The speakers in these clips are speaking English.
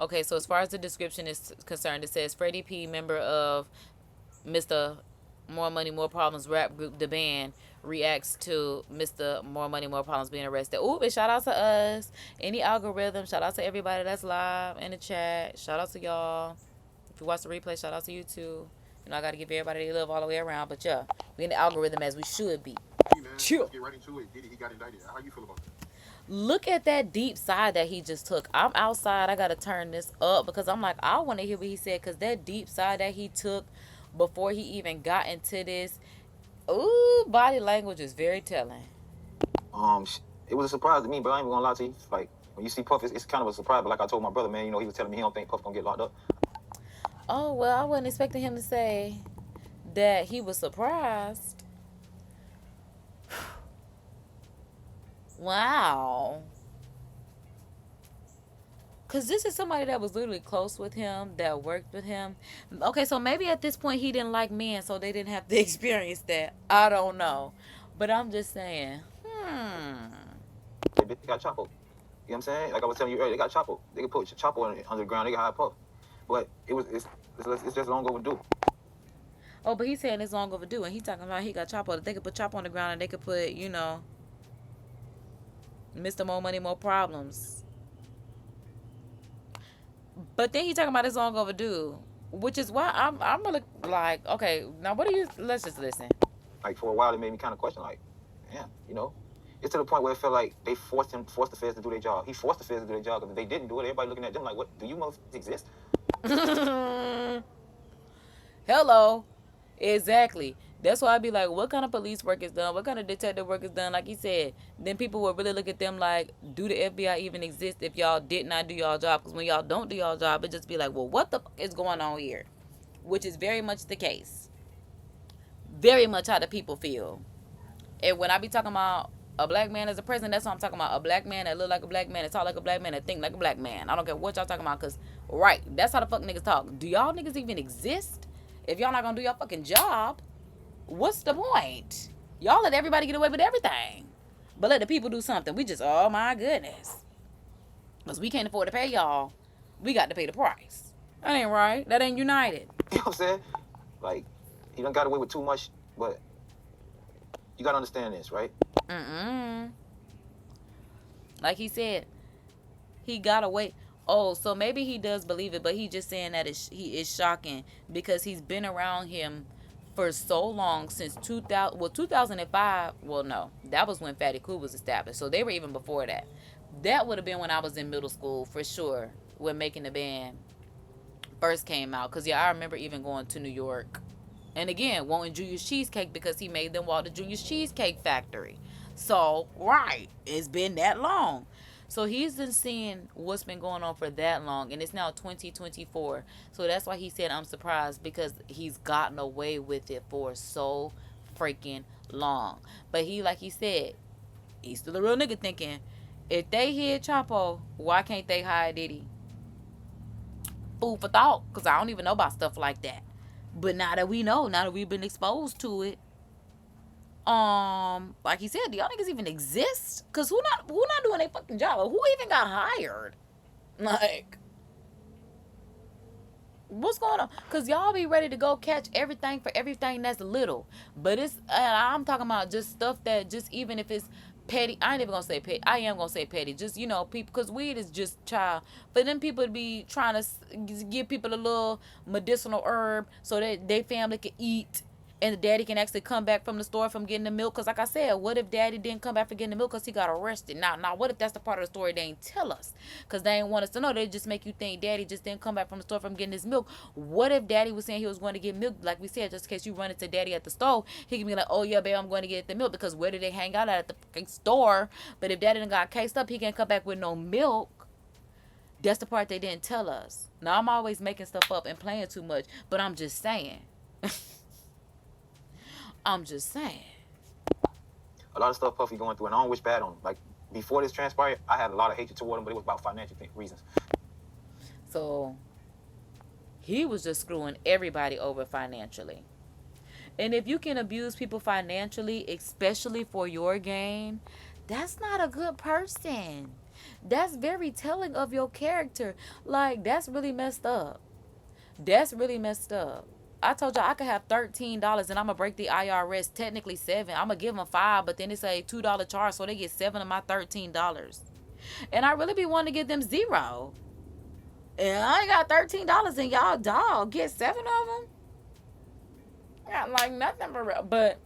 Okay, so as far as the description is concerned, it says Freddie P, member of Mr. More Money, More Problems rap group, The Band, reacts to Mr. More Money, More Problems being arrested. Ooh, and shout out to us. Any algorithm, shout out to everybody that's live in the chat. Shout out to y'all. If you watch the replay, shout out to you too. You know, I got to give everybody their love all the way around. But yeah, we in the algorithm as we should be. Hey man, Chill. let's get right into it. Diddy, he got indicted. How you feel about that? Look at that deep side that he just took. I'm outside. I got to turn this up because I'm like, I want to hear what he said because that deep side that he took before he even got into this, ooh, body language is very telling. It was a surprise to me, but I ain't even gonna lie to you. Like, when you see Puff, it's kind of a surprise. But like I told my brother, man, he was telling me he don't think Puff gonna get locked up. Oh, well, I wasn't expecting him to say that he was surprised. Wow. Because this is somebody that was literally close with him, that worked with him. Okay, so maybe at this point he didn't like men, so they didn't have to experience that. I don't know. But I'm just saying, They got Chapo. You know what I'm saying? Like I was telling you earlier, they got Chapo. They could put Chapo under the ground. They got high Puff. But it's just long overdue. Oh, but he's saying it's long overdue, and he's talking about he got Chapo. They could put Chapo on the ground, and they could put, Mr. More Money, More Problems. But then he talking about it's long overdue, which is why I'm really like, okay, now what do you? Let's just listen. Like for a while, it made me kind of question, like, yeah, it's to the point where it felt like they forced the feds to do their job. He forced the feds to do their job because if they didn't do it, everybody looking at them like, what? Do you motherfuckers exist? Hello, exactly. That's why I'd be like, what kind of police work is done? What kind of detective work is done? Like he said, then people will really look at them like, do the FBI even exist if y'all did not do y'all job? Because when y'all don't do y'all job, it just be like, well, what the fuck is going on here? Which is very much the case. Very much how the people feel. And when I be talking about a black man as a president, that's what I'm talking about. A black man that look like a black man, that talk like a black man, that think like a black man. I don't care what y'all talking about, because, right, that's how the fuck niggas talk. Do y'all niggas even exist? If y'all not gonna do your fucking job, what's the point? Y'all let everybody get away with everything, but let the people do something. We just, oh my goodness, because we can't afford to pay y'all. We got to pay the price. That ain't right. That ain't united. You know what I'm saying? Like, he done got away with too much, but you gotta understand this, right? Like he said, he got away. Oh, so maybe he does believe it, but he just saying that he is shocking because he's been around him for so long, since 2005. Well, no, that was when Fatty Cool was established, so they were even before that. That would have been when I was in middle school for sure, when Making the Band first came out. Because yeah, I remember even going to New York, and again wanting Junior's Cheesecake because he made them walk to Junior's Cheesecake Factory. So right, it's been that long. So he's been seeing what's been going on for that long, and it's now 2024. So that's why he said I'm surprised, because he's gotten away with it for so freaking long. But he, like he said, he's still a real nigga thinking, if they hid Chapo, why can't they hide Diddy? Food for thought, because I don't even know about stuff like that. But now that we know, now that we've been exposed to it, like he said, do y'all niggas even exist? Cause who not doing their fucking job? Or who even got hired? Like, what's going on? Cause y'all be ready to go catch everything for everything that's little, but I'm talking about just stuff that, just even if it's petty, I ain't even gonna say petty. I am gonna say petty. Just, people, cause weed is just child. But then people be trying to give people a little medicinal herb so that they family can eat, and the daddy can actually come back from the store from getting the milk. Because like I said, what if daddy didn't come back for getting the milk because he got arrested? Now, what if that's the part of the story they ain't tell us? Because they ain't want us to know. They just make you think daddy just didn't come back from the store from getting his milk. What if daddy was saying he was going to get milk? Like we said, just in case you run into daddy at the store, he can be like, oh yeah, babe, I'm going to get the milk. Because where did they hang out at the fucking store? But if daddy done got cased up, he can't come back with no milk. That's the part they didn't tell us. Now, I'm always making stuff up and playing too much, but I'm just saying. I'm just saying. A lot of stuff Puffy going through, and I don't wish bad on him. Like, before this transpired, I had a lot of hatred toward him, but it was about financial reasons. So, he was just screwing everybody over financially. And if you can abuse people financially, especially for your gain, that's not a good person. That's very telling of your character. Like, that's really messed up. That's really messed up. I told y'all I could have $13 and I'm gonna break the IRS technically 7. I'm gonna give them 5, but then it's a $2 charge, so they get 7 of my $13. And I really be wanting to give them 0. And I ain't got $13 and y'all dog get 7 of them. Got like nothing for real. But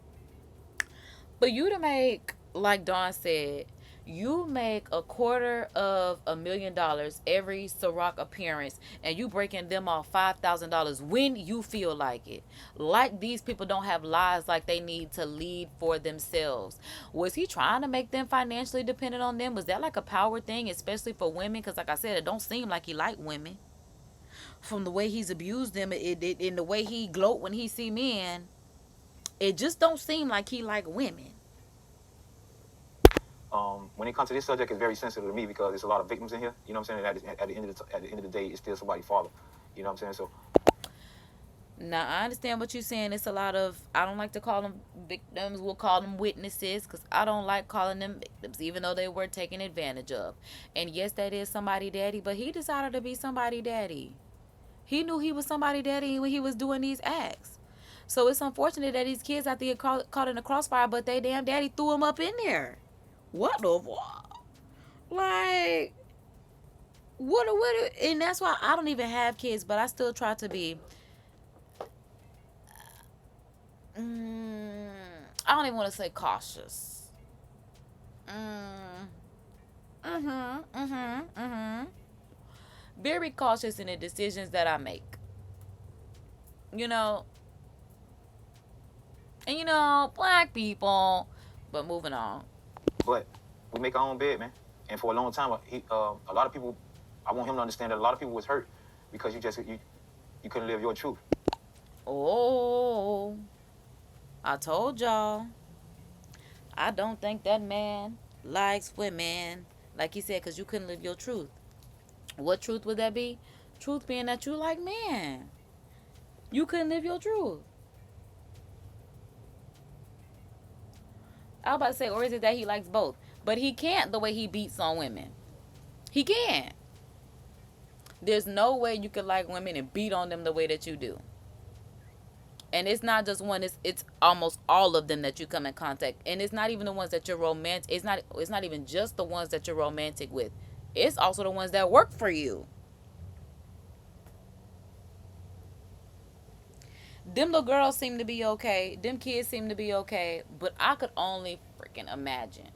you to make, like Dawn said, you make $250,000 every Ciroc appearance, and you breaking them off $5,000 when you feel like it. Like these people don't have lives like they need to lead for themselves. Was he trying to make them financially dependent on them? Was that like a power thing, especially for women? Because like I said, it don't seem like he liked women. From the way he's abused them, in the way he gloat when he see men, it just don't seem like he like women. When it comes to this subject, it's very sensitive to me because there's a lot of victims in here. You know what I'm saying? And at the end of the day, it's still somebody's father. You know what I'm saying? So. Now, I understand what you're saying. It's a lot of, I don't like to call them victims. We'll call them witnesses because I don't like calling them victims, even though they were taken advantage of. And yes, that is somebody daddy, but he decided to be somebody daddy. He knew he was somebody daddy when he was doing these acts. So it's unfortunate that these kids out there caught in the crossfire, but they damn daddy threw him up in there. What the fuck? Like, what, and that's why I don't even have kids, but I still try to be, I don't even want to say cautious. Very cautious in the decisions that I make. You know, and black people, but moving on. But we make our own bed, man. And for a long time, a lot of people, I want him to understand that a lot of people was hurt because you couldn't live your truth. Oh, I told y'all. I don't think that man likes women, like he said, because you couldn't live your truth. What truth would that be? Truth being that you like men. You couldn't live your truth. I was about to say, or is it that he likes both? But he can't the way he beats on women. He can't. There's no way you could like women and beat on them the way that you do. And it's not just one, it's almost all of them that you come in contact. And it's not even the ones that you're romantic. It's not even just the ones that you're romantic with. It's also the ones that work for you. Them little girls seem to be okay. Them kids seem to be okay. But I could only freaking imagine.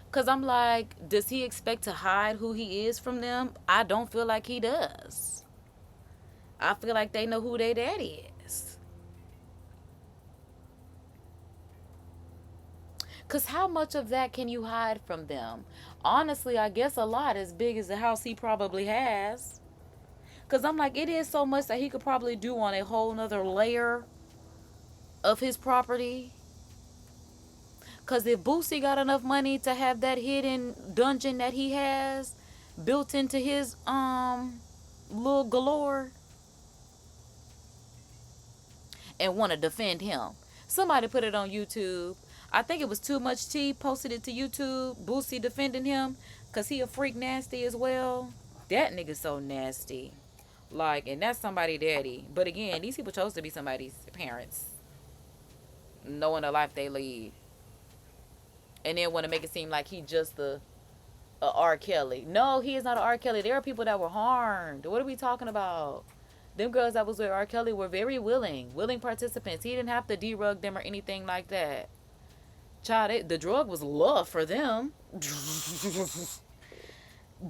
Because I'm like, does he expect to hide who he is from them? I don't feel like he does. I feel like they know who their daddy is. Because how much of that can you hide from them? Honestly, I guess a lot, as big as the house he probably has. Because I'm like, it is so much that he could probably do on a whole nother layer of his property. Because if Boosie got enough money to have that hidden dungeon that he has built into his little galore and want to defend him. Somebody put it on YouTube. I think it was Too Much Tea posted it to YouTube. Boosie defending him because he a freak nasty as well. That nigga so nasty. Like, and that's somebody daddy. But again, these people chose to be somebody's parents, knowing the life they lead. And then want to make it seem like he just a R. Kelly. No, he is not a R. Kelly. There are people that were harmed. What are we talking about? Them girls that was with R. Kelly were very willing participants. He didn't have to derug them or anything like that. Child, the drug was love for them.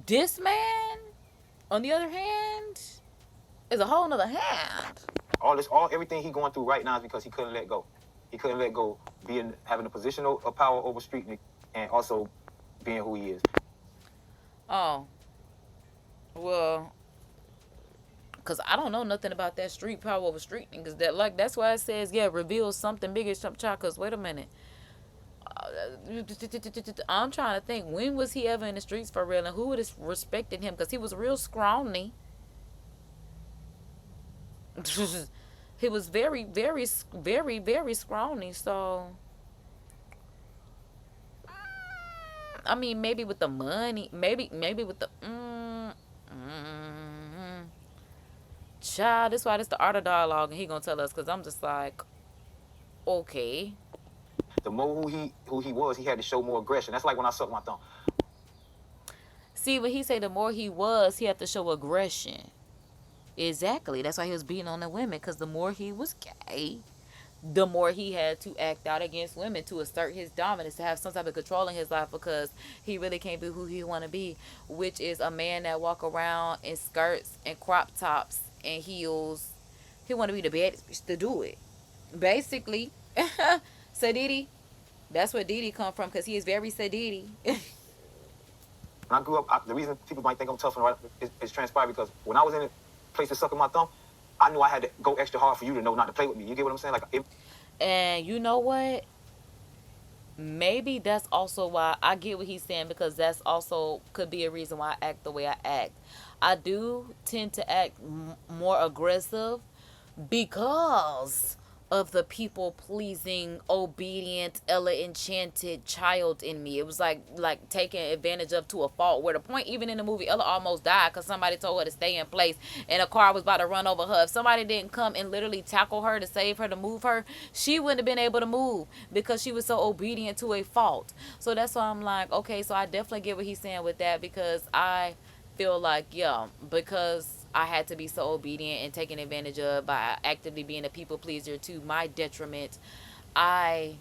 This man, on the other hand, is a whole nother hand. Everything he going through right now is because he couldn't let go. He couldn't let go having a position of power over street and also being who he is. Oh. Well, because I don't know nothing about that street power over street because that's why it says, yeah, reveal something bigger, child. Because wait a minute. I'm trying to think, when was he ever in the streets for real, and who would have respected him? Because he was real scrawny. He was very, very, very, very scrawny. So I mean, maybe with the money, maybe with the child. This why this the art of dialogue, and he gonna tell us because I'm just like, okay. The more who he was, he had to show more aggression. That's like when I sucked my thumb. See, when he say the more he was, he had to show aggression. Exactly. That's why he was beating on the women, because the more he was gay, the more he had to act out against women to assert his dominance, to have some type of control in his life, because he really can't be who he want to be, which is a man that walk around in skirts and crop tops and heels. He want to be the baddest bitch to do it, basically. Sadidi, that's where Didi come from, because he is very Sadidi. When I grew up, the reason people might think I'm tough and right is transpired because when I was in a place of sucking my thumb, I knew I had to go extra hard for you to know not to play with me. You get what I'm saying? Like, And you know what? Maybe that's also why I get what he's saying, because that's also could be a reason why I act the way I act. I do tend to act more aggressive because of the people pleasing, obedient, Ella enchanted child in me. It was like taken advantage of to a fault, where the point, even in the movie, Ella almost died because somebody told her to stay in place and a car was about to run over her. If somebody didn't come and literally tackle her to save her, to move her, she wouldn't have been able to move because she was so obedient to a fault. So that's why I'm like, okay, so I definitely get what he's saying with that, because I feel like, yeah, because I had to be so obedient and taken advantage of by actively being a people pleaser to my detriment, I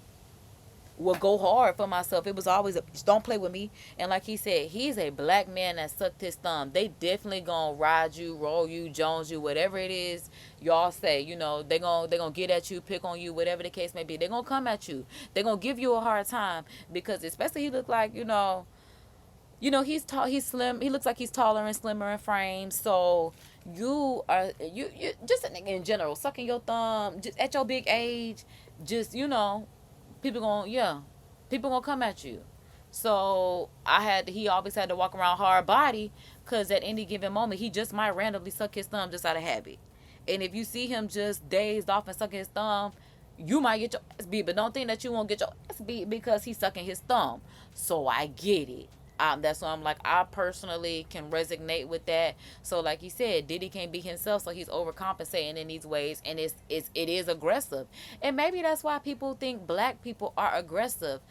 will go hard for myself. It was always don't play with me. And like he said, he's a black man that sucked his thumb. They definitely gonna ride you, roll you, jones you, whatever it is y'all say. You know, they gonna get at you, pick on you, whatever the case may be. They gonna come at you. They gonna give you a hard time, because especially he look like, he's tall, he's slim. He looks like he's taller and slimmer in frame. So you just a nigga in general sucking your thumb just at your big age. Just people gonna come at you. So he always had to walk around hard body, because at any given moment he just might randomly suck his thumb just out of habit. And if you see him just dazed off and sucking his thumb, you might get your ass beat. But don't think that you won't get your ass beat because he's sucking his thumb. So I get it. That's why I'm like, I personally can resonate with that. So like he said, Diddy can't be himself, so he's overcompensating in these ways, and it is aggressive. And maybe that's why people think black people are aggressive,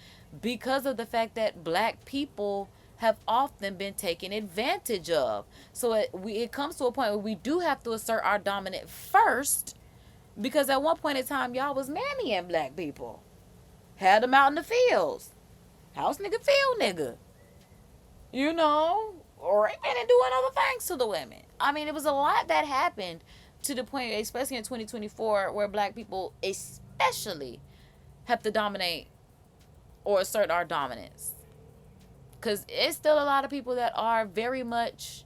because of the fact that black people have often been taken advantage of. So it comes to a point where we do have to assert our dominant first, because at one point in time y'all was mammying black people, had them out in the fields, house nigga, field nigga, raping and doing other things to the women. I mean, it was a lot that happened, to the point, especially in 2024, where black people especially have to dominate or assert our dominance. Because it's still a lot of people that are very much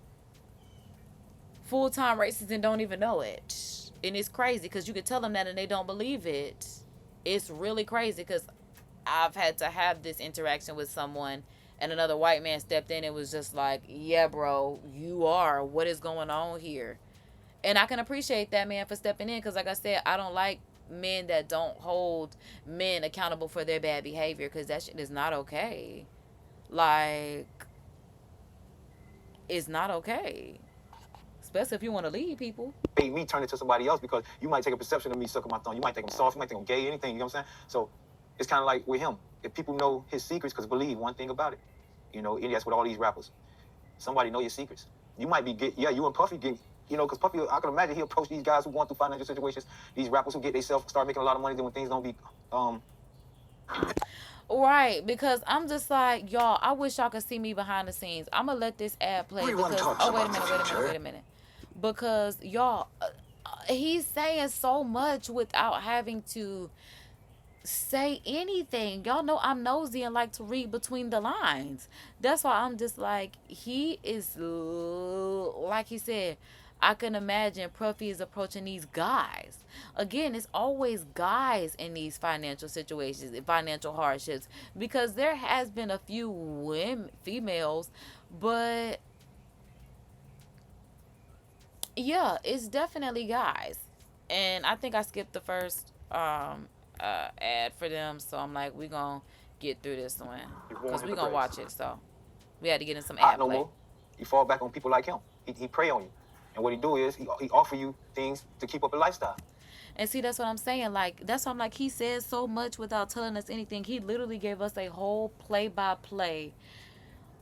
full-time racist and don't even know it. And it's crazy, because you could tell them that and they don't believe it. It's really crazy, because I've had to have this interaction with someone, and another white man stepped in and was just like, yeah, bro, you are. What is going on here? And I can appreciate that man for stepping in, because like I said, I don't like men that don't hold men accountable for their bad behavior, because that shit is not okay. Like, it's not okay. Especially if you want to lead people. Made me turn it to somebody else, because you might take a perception of me sucking my thumb. You might think I'm soft. You might think I'm gay, anything. You know what I'm saying? So it's kind of like with him. If people know his secrets, because believe one thing about it, and that's with all these rappers. Somebody know your secrets. You might be you and Puffy get, because Puffy, I can imagine he approach these guys who going through financial situations, these rappers who get themselves start making a lot of money, then when things don't be Right, because I'm just like, y'all, I wish y'all could see me behind the scenes. I'm gonna let this ad play, because wait a minute. Because y'all, he's saying so much without having to say anything. Y'all know I'm nosy and like to read between the lines. That's why I'm just like, he is, like he said, I can imagine Puffy is approaching these guys. Again, it's always guys in these financial situations, financial hardships, because there has been a few women, females, but yeah, it's definitely guys. And I think I skipped the first ad for them, so I'm like, we gonna get through this one You won't because hit we the gonna brakes. watch it. So we had to get in some Not ad no play. more. You fall back on people like him. He prey on you. And what he do is he offer you things to keep up a lifestyle. And see, that's what I'm saying. Like, that's why I'm like, he says so much without telling us anything. He literally gave us a whole play-by-play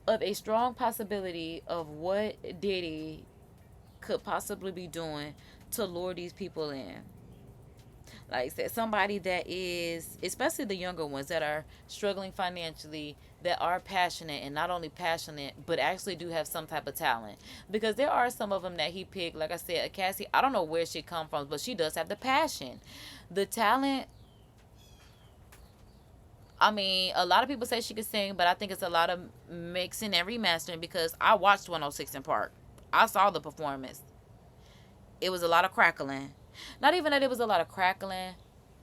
of a strong possibility of what Diddy could possibly be doing to lure these people in. Like I said, somebody that is, especially the younger ones that are struggling financially, that are passionate, and not only passionate, but actually do have some type of talent. Because there are some of them that he picked, like I said, Cassie, I don't know where she come from, but she does have the passion. The talent, I mean, a lot of people say she could sing, but I think it's a lot of mixing and remastering because I watched 106 in Park. I saw the performance. It was a lot of crackling. Not even that it was a lot of crackling,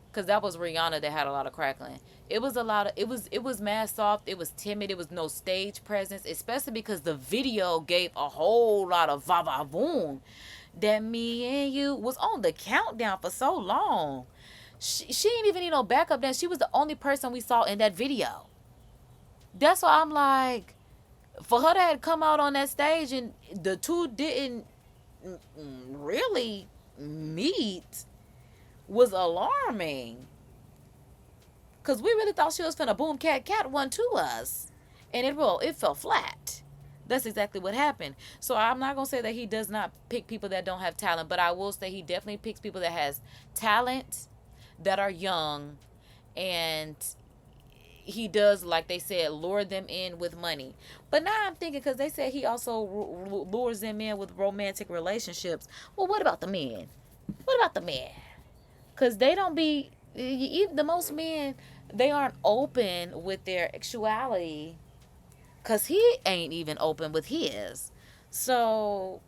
because that was Rihanna that had a lot of crackling. It was a lot of, it was mad soft. It was timid. It was no stage presence, especially because the video gave a whole lot of va-va-voom. That Me and You was on the countdown for so long. She didn't even need no backup dance. She was the only person we saw in that video. That's why I'm like, for her to have come out on that stage and the two didn't really meet was alarming. Because we really thought she was finna boom cat one to us. And it fell flat. That's exactly what happened. So I'm not going to say that he does not pick people that don't have talent. But I will say he definitely picks people that has talent, that are young. And he does, like they said, lure them in with money. But now I'm thinking, because they said he also lures them in with romantic relationships. Well, what about the men? What about the men? Because they don't be, even the most men, they aren't open with their sexuality. Because he ain't even open with his. So,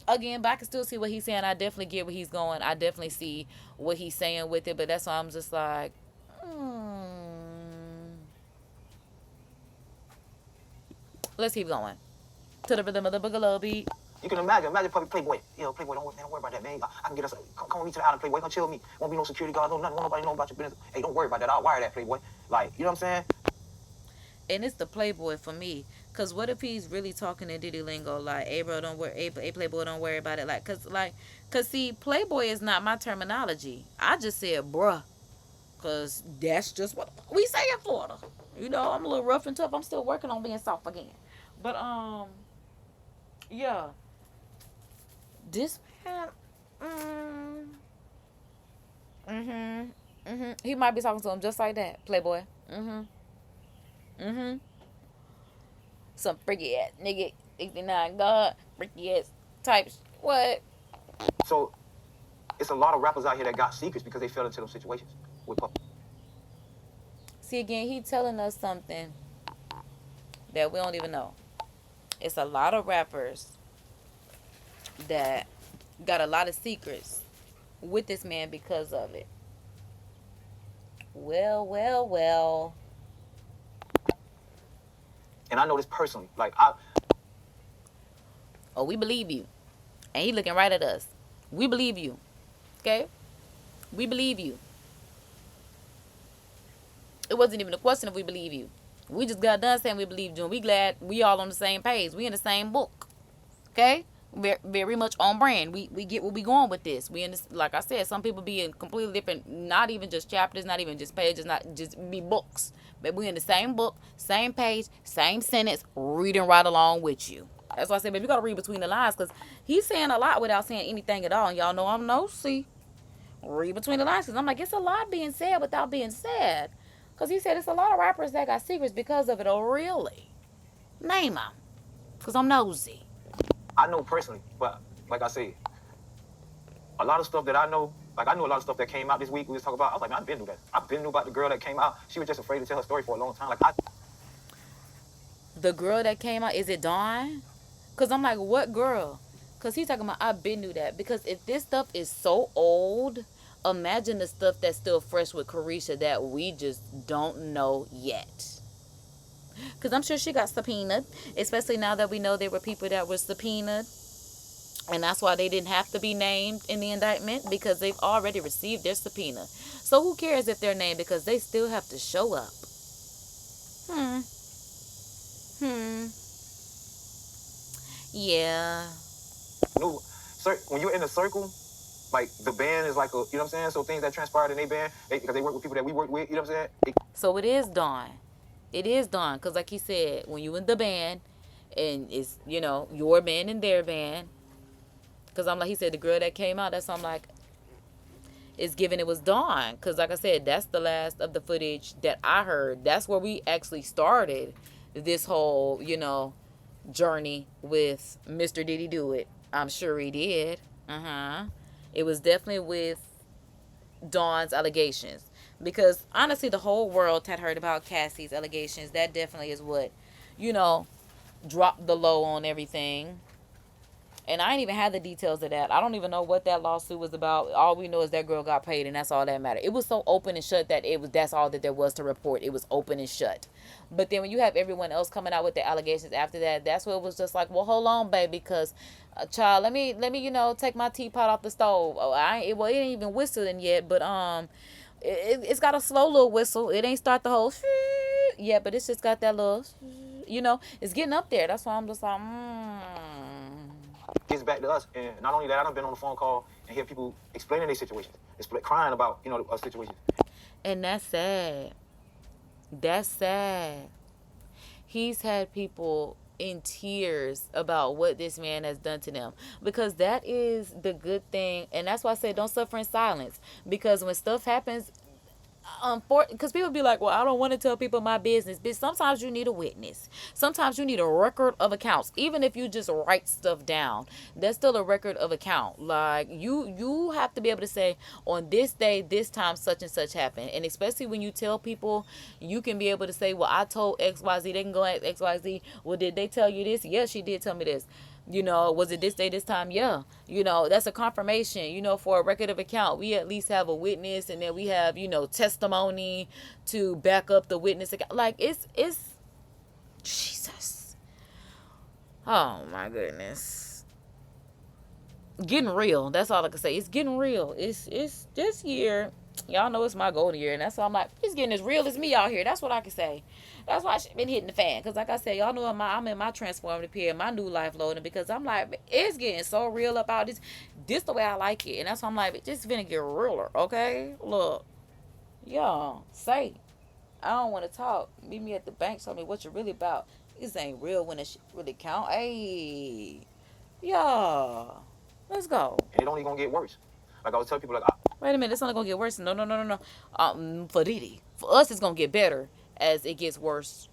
again, but I can still see what he's saying. I definitely get where he's going. I definitely see what he's saying with it. But that's why I'm just like, let's keep going. To the rhythm of the boogaloo beat. You can imagine Playboy. You know, Playboy, don't worry about that, man. I can get us, come with me to the island, Playboy. Come chill with me. Won't be no security guard, no nothing. Won't nobody know about your business. Hey, don't worry about that. I'll wire that, Playboy. Like, you know what I'm saying? And it's the Playboy for me. Because what if he's really talking in Diddy lingo? Like, hey, bro, don't worry. Hey, Playboy, don't worry about it. Because, see, Playboy is not my terminology. I just said, bruh. Because that's just what we say in Florida. You know, I'm a little rough and tough. I'm still working on being soft again. But, yeah. This man, he might be talking to him just like that, Playboy. Some freaky ass nigga, 69 God, freaky ass types. What? So, it's a lot of rappers out here that got secrets because they fell into those situations with puppy. See, again, he telling us something that we don't even know. It's a lot of rappers that got a lot of secrets with this man because of it. Well. And I know this personally. Like, Oh, we believe you. And he looking right at us. We believe you. Okay? We believe you. It wasn't even a question if we believe you. We just got done saying we believe you. And we glad we all on the same page. We in the same book. Okay? Very much on brand. We get where we going with this. We in this, like I said, some people be in completely different, not even just chapters, not even just pages, not just be books. But we in the same book, same page, same sentence, reading right along with you. That's why I said, baby, you gotta read between the lines, because he's saying a lot without saying anything at all. And y'all know I'm nosy. Read between the lines, because I'm like, it's a lot being said without being said. Because he said it's a lot of rappers that got secrets because of it. Oh, really? Name them. Because I'm nosy. I know personally, but like I said, a lot of stuff that I know, like I knew a lot of stuff that came out this week we was talking about. I was like, man, I've been knew that. I've been knew about the girl that came out. She was just afraid to tell her story for a long time. The girl that came out, is it Dawn? Because I'm like, what girl? Because he's talking about, I've been knew that. Because if this stuff is so old, imagine the stuff that's still fresh with Carisha that we just don't know yet. Because I'm sure she got subpoenaed, especially now that we know there were people that were subpoenaed And that's why they didn't have to be named in the indictment, because they've already received their subpoena. So who cares if they're named, because they still have to show up. Hmm. Hmm. Yeah. No, sir, when you're in a circle, like the band is like a, you know what I'm saying? So things that transpired in their band, because they work with people that we work with, you know what I'm saying? So it is Dawn. It is Dawn, because like he said, when you in the band, and it's, your band and their band, because I'm like, he said, the girl that came out, that's, I'm like, it's given it was Dawn. Because like I said, that's the last of the footage that I heard. That's where we actually started this whole, journey with Mr. Did He Do It? I'm sure he did. It was definitely with Dawn's allegations. Because honestly, the whole world had heard about Cassie's allegations. That definitely is what, dropped the low on everything. And I ain't even had the details of that. I don't even know what that lawsuit was about. All we know is that girl got paid, and that's all that mattered. It was so open and shut that that's all that there was to report. It was open and shut. But then when you have everyone else coming out with the allegations after that, that's where it was just like, well, hold on, baby, because child, let me take my teapot off the stove. Oh, it ain't even whistling yet, but it's got a slow little whistle. It ain't start the whole yeah, but it's just got that little, it's getting up there. That's why I'm just like, Gets back to us, and not only that, I've been on the phone call and hear people explaining their situations, crying about a situation. And that's sad. That's sad. He's had people in tears about what this man has done to them, because that is the good thing, and that's why I said don't suffer in silence, because when stuff happens, because people be like, well, I don't want to tell people my business, but sometimes you need a witness. Sometimes you need a record of accounts. Even if you just write stuff down, that's still a record of account. Like you have to be able to say, on this day, this time, such and such happened. And especially when you tell people, you can be able to say, well, I told XYZ. They can go at XYZ. Well, did they tell you this? Yes, she did tell me this. Was it this day, this time? Yeah. That's a confirmation. For a record of account, we at least have a witness, and then we have, testimony to back up the witness account. Like, it's Jesus. Oh, my goodness. Getting real. That's all I can say. It's getting real. It's this year. Y'all know it's my golden year, and that's why I'm like, it's getting as real as me out here. That's what I can say. That's why I've been hitting the fan. Because like I said, y'all know I'm in my transformative period, my new life loading, because I'm like, it's getting so real about this the way I like it. And that's why I'm like, it's just gonna get realer, okay? Look, y'all, say, I don't want to talk. Meet me at the bank, tell me what you're really about. This ain't real when it really count. Hey, y'all, let's go. And it only gonna get worse. Like I was telling people, like, wait a minute, it's only gonna get worse. No. For Diddy, for us, it's gonna get better as it gets worse.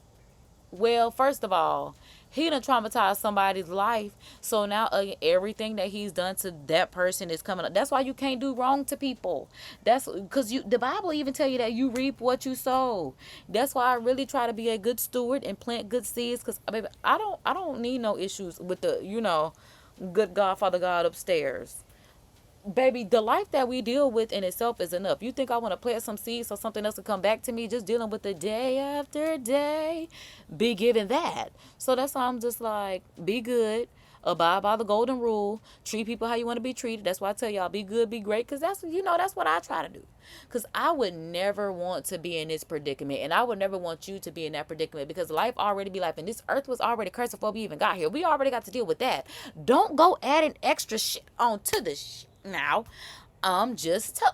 Well, first of all, he done traumatized somebody's life, so now everything that he's done to that person is coming up. That's why you can't do wrong to people. That's because the Bible even tell you that you reap what you sow. That's why I really try to be a good steward and plant good seeds. Because baby, I don't need no issues with the good God, Father God upstairs. Baby, the life that we deal with in itself is enough. You think I want to plant some seeds so something else will come back to me? Just dealing with the day after day, be given that. So that's why I'm just like, be good, abide by the golden rule, treat people how you want to be treated. That's why I tell y'all, be good, be great, because that's what I try to do. Because I would never want to be in this predicament, and I would never want you to be in that predicament, because life already be life, and this earth was already cursed before we even got here. We already got to deal with that. Don't go adding extra shit onto the shit. Now,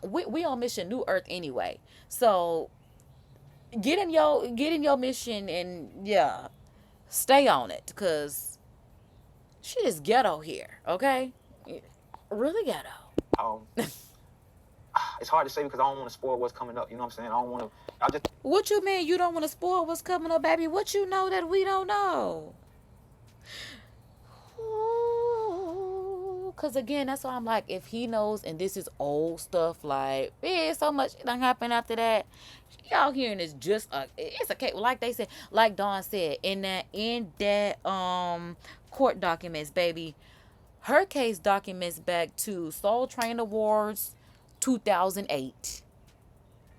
we on mission New Earth anyway. So get in your mission, and yeah, stay on it, cause shit is ghetto here. Okay, really ghetto. It's hard to say because I don't want to spoil what's coming up. You know what I'm saying? I don't want to. What you mean you don't want to spoil what's coming up, baby? What you know that we don't know? Because again, that's why I'm like, if he knows, and this is old stuff, like, so much done happen after that. Y'all hearing is just it's a case. Like they said, like Dawn said, in that court documents, baby, her case documents back to Soul Train Awards 2008.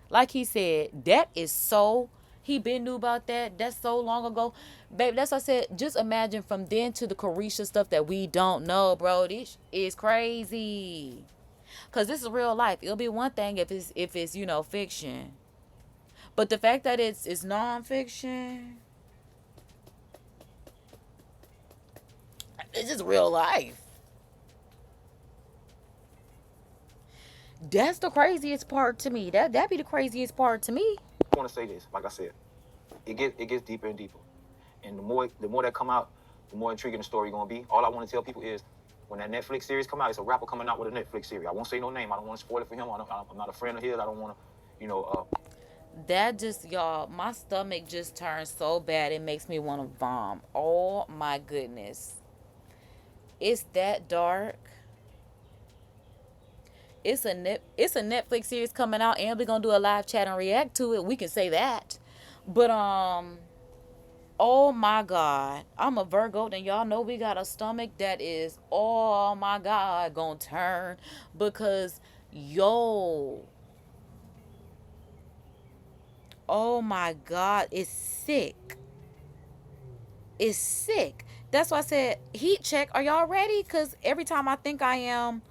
Like he said, that is so He been knew about that. That's so long ago. Baby, that's what I said. Just imagine from then to the Carisha stuff that we don't know, bro. This is crazy. Cause this is real life. It'll be one thing if it's fiction. But the fact that it's nonfiction, it's just real life. That's the craziest part to me. That be the craziest part to me. I want to say this, like I said, it gets deeper and deeper, and the more that come out, the more intriguing the story gonna be. All I want to tell people is, when that Netflix series come out, it's a rapper coming out with a Netflix series. I won't say no name. I don't want to spoil it for him. I'm not a friend of his. I don't want to, That just, y'all, my stomach just turned so bad it makes me want to vom. Oh my goodness. It's that dark. It's a Netflix series coming out, and we're gonna do a live chat and react to it. We can say that. But oh my God. I'm a Virgo, and y'all know we got a stomach that is, oh my God, gonna turn. Because yo, oh my God, it's sick. It's sick. That's why I said heat check. Are y'all ready? Because every time I think I am,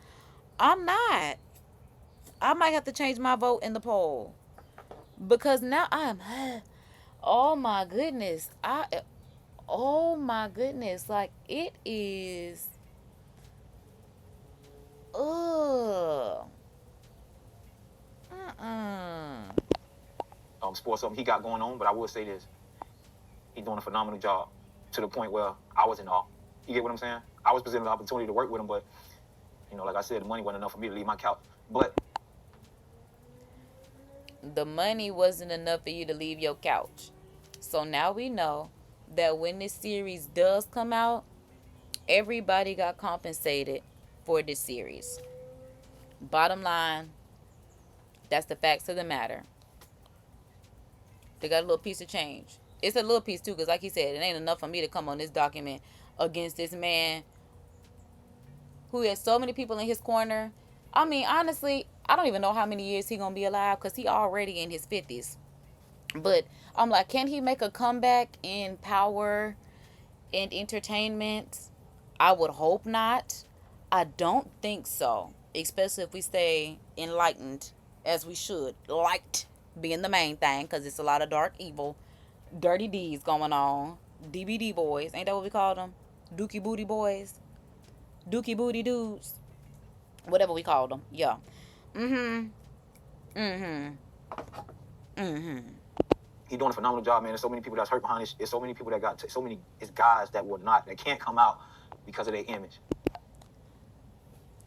I'm not. I might have to change my vote in the poll. Because now I'm, oh my goodness. Oh my goodness. Like, it is, ugh. Sports something he got going on. But I will say this: he's doing a phenomenal job, to the point where I was in awe. You get what I'm saying? I was presented the opportunity to work with him, but like I said, the money wasn't enough for me to leave my couch. But The money wasn't enough for you to leave your couch. So now we know that when this series does come out, everybody got compensated for this series. Bottom line, that's the facts of the matter. They got a little piece of change. It's a little piece too, because like he said, it ain't enough for me to come on this document against this man who has so many people in his corner. I mean, honestly, I don't even know how many years he gonna be alive, because he already in his 50s. But I'm like, can he make a comeback in power and entertainment? I would hope not. I don't think so. Especially if we stay enlightened as we should. Light being the main thing, because it's a lot of dark evil, dirty deeds going on. DBD boys. Ain't that what we call them? Dookie booty boys. Dookie booty dudes. Whatever we call them. Yeah. he's doing a phenomenal job, man. There's so many people that's hurt behind this. There's so many people that got so many. It's guys that can't come out because of their image.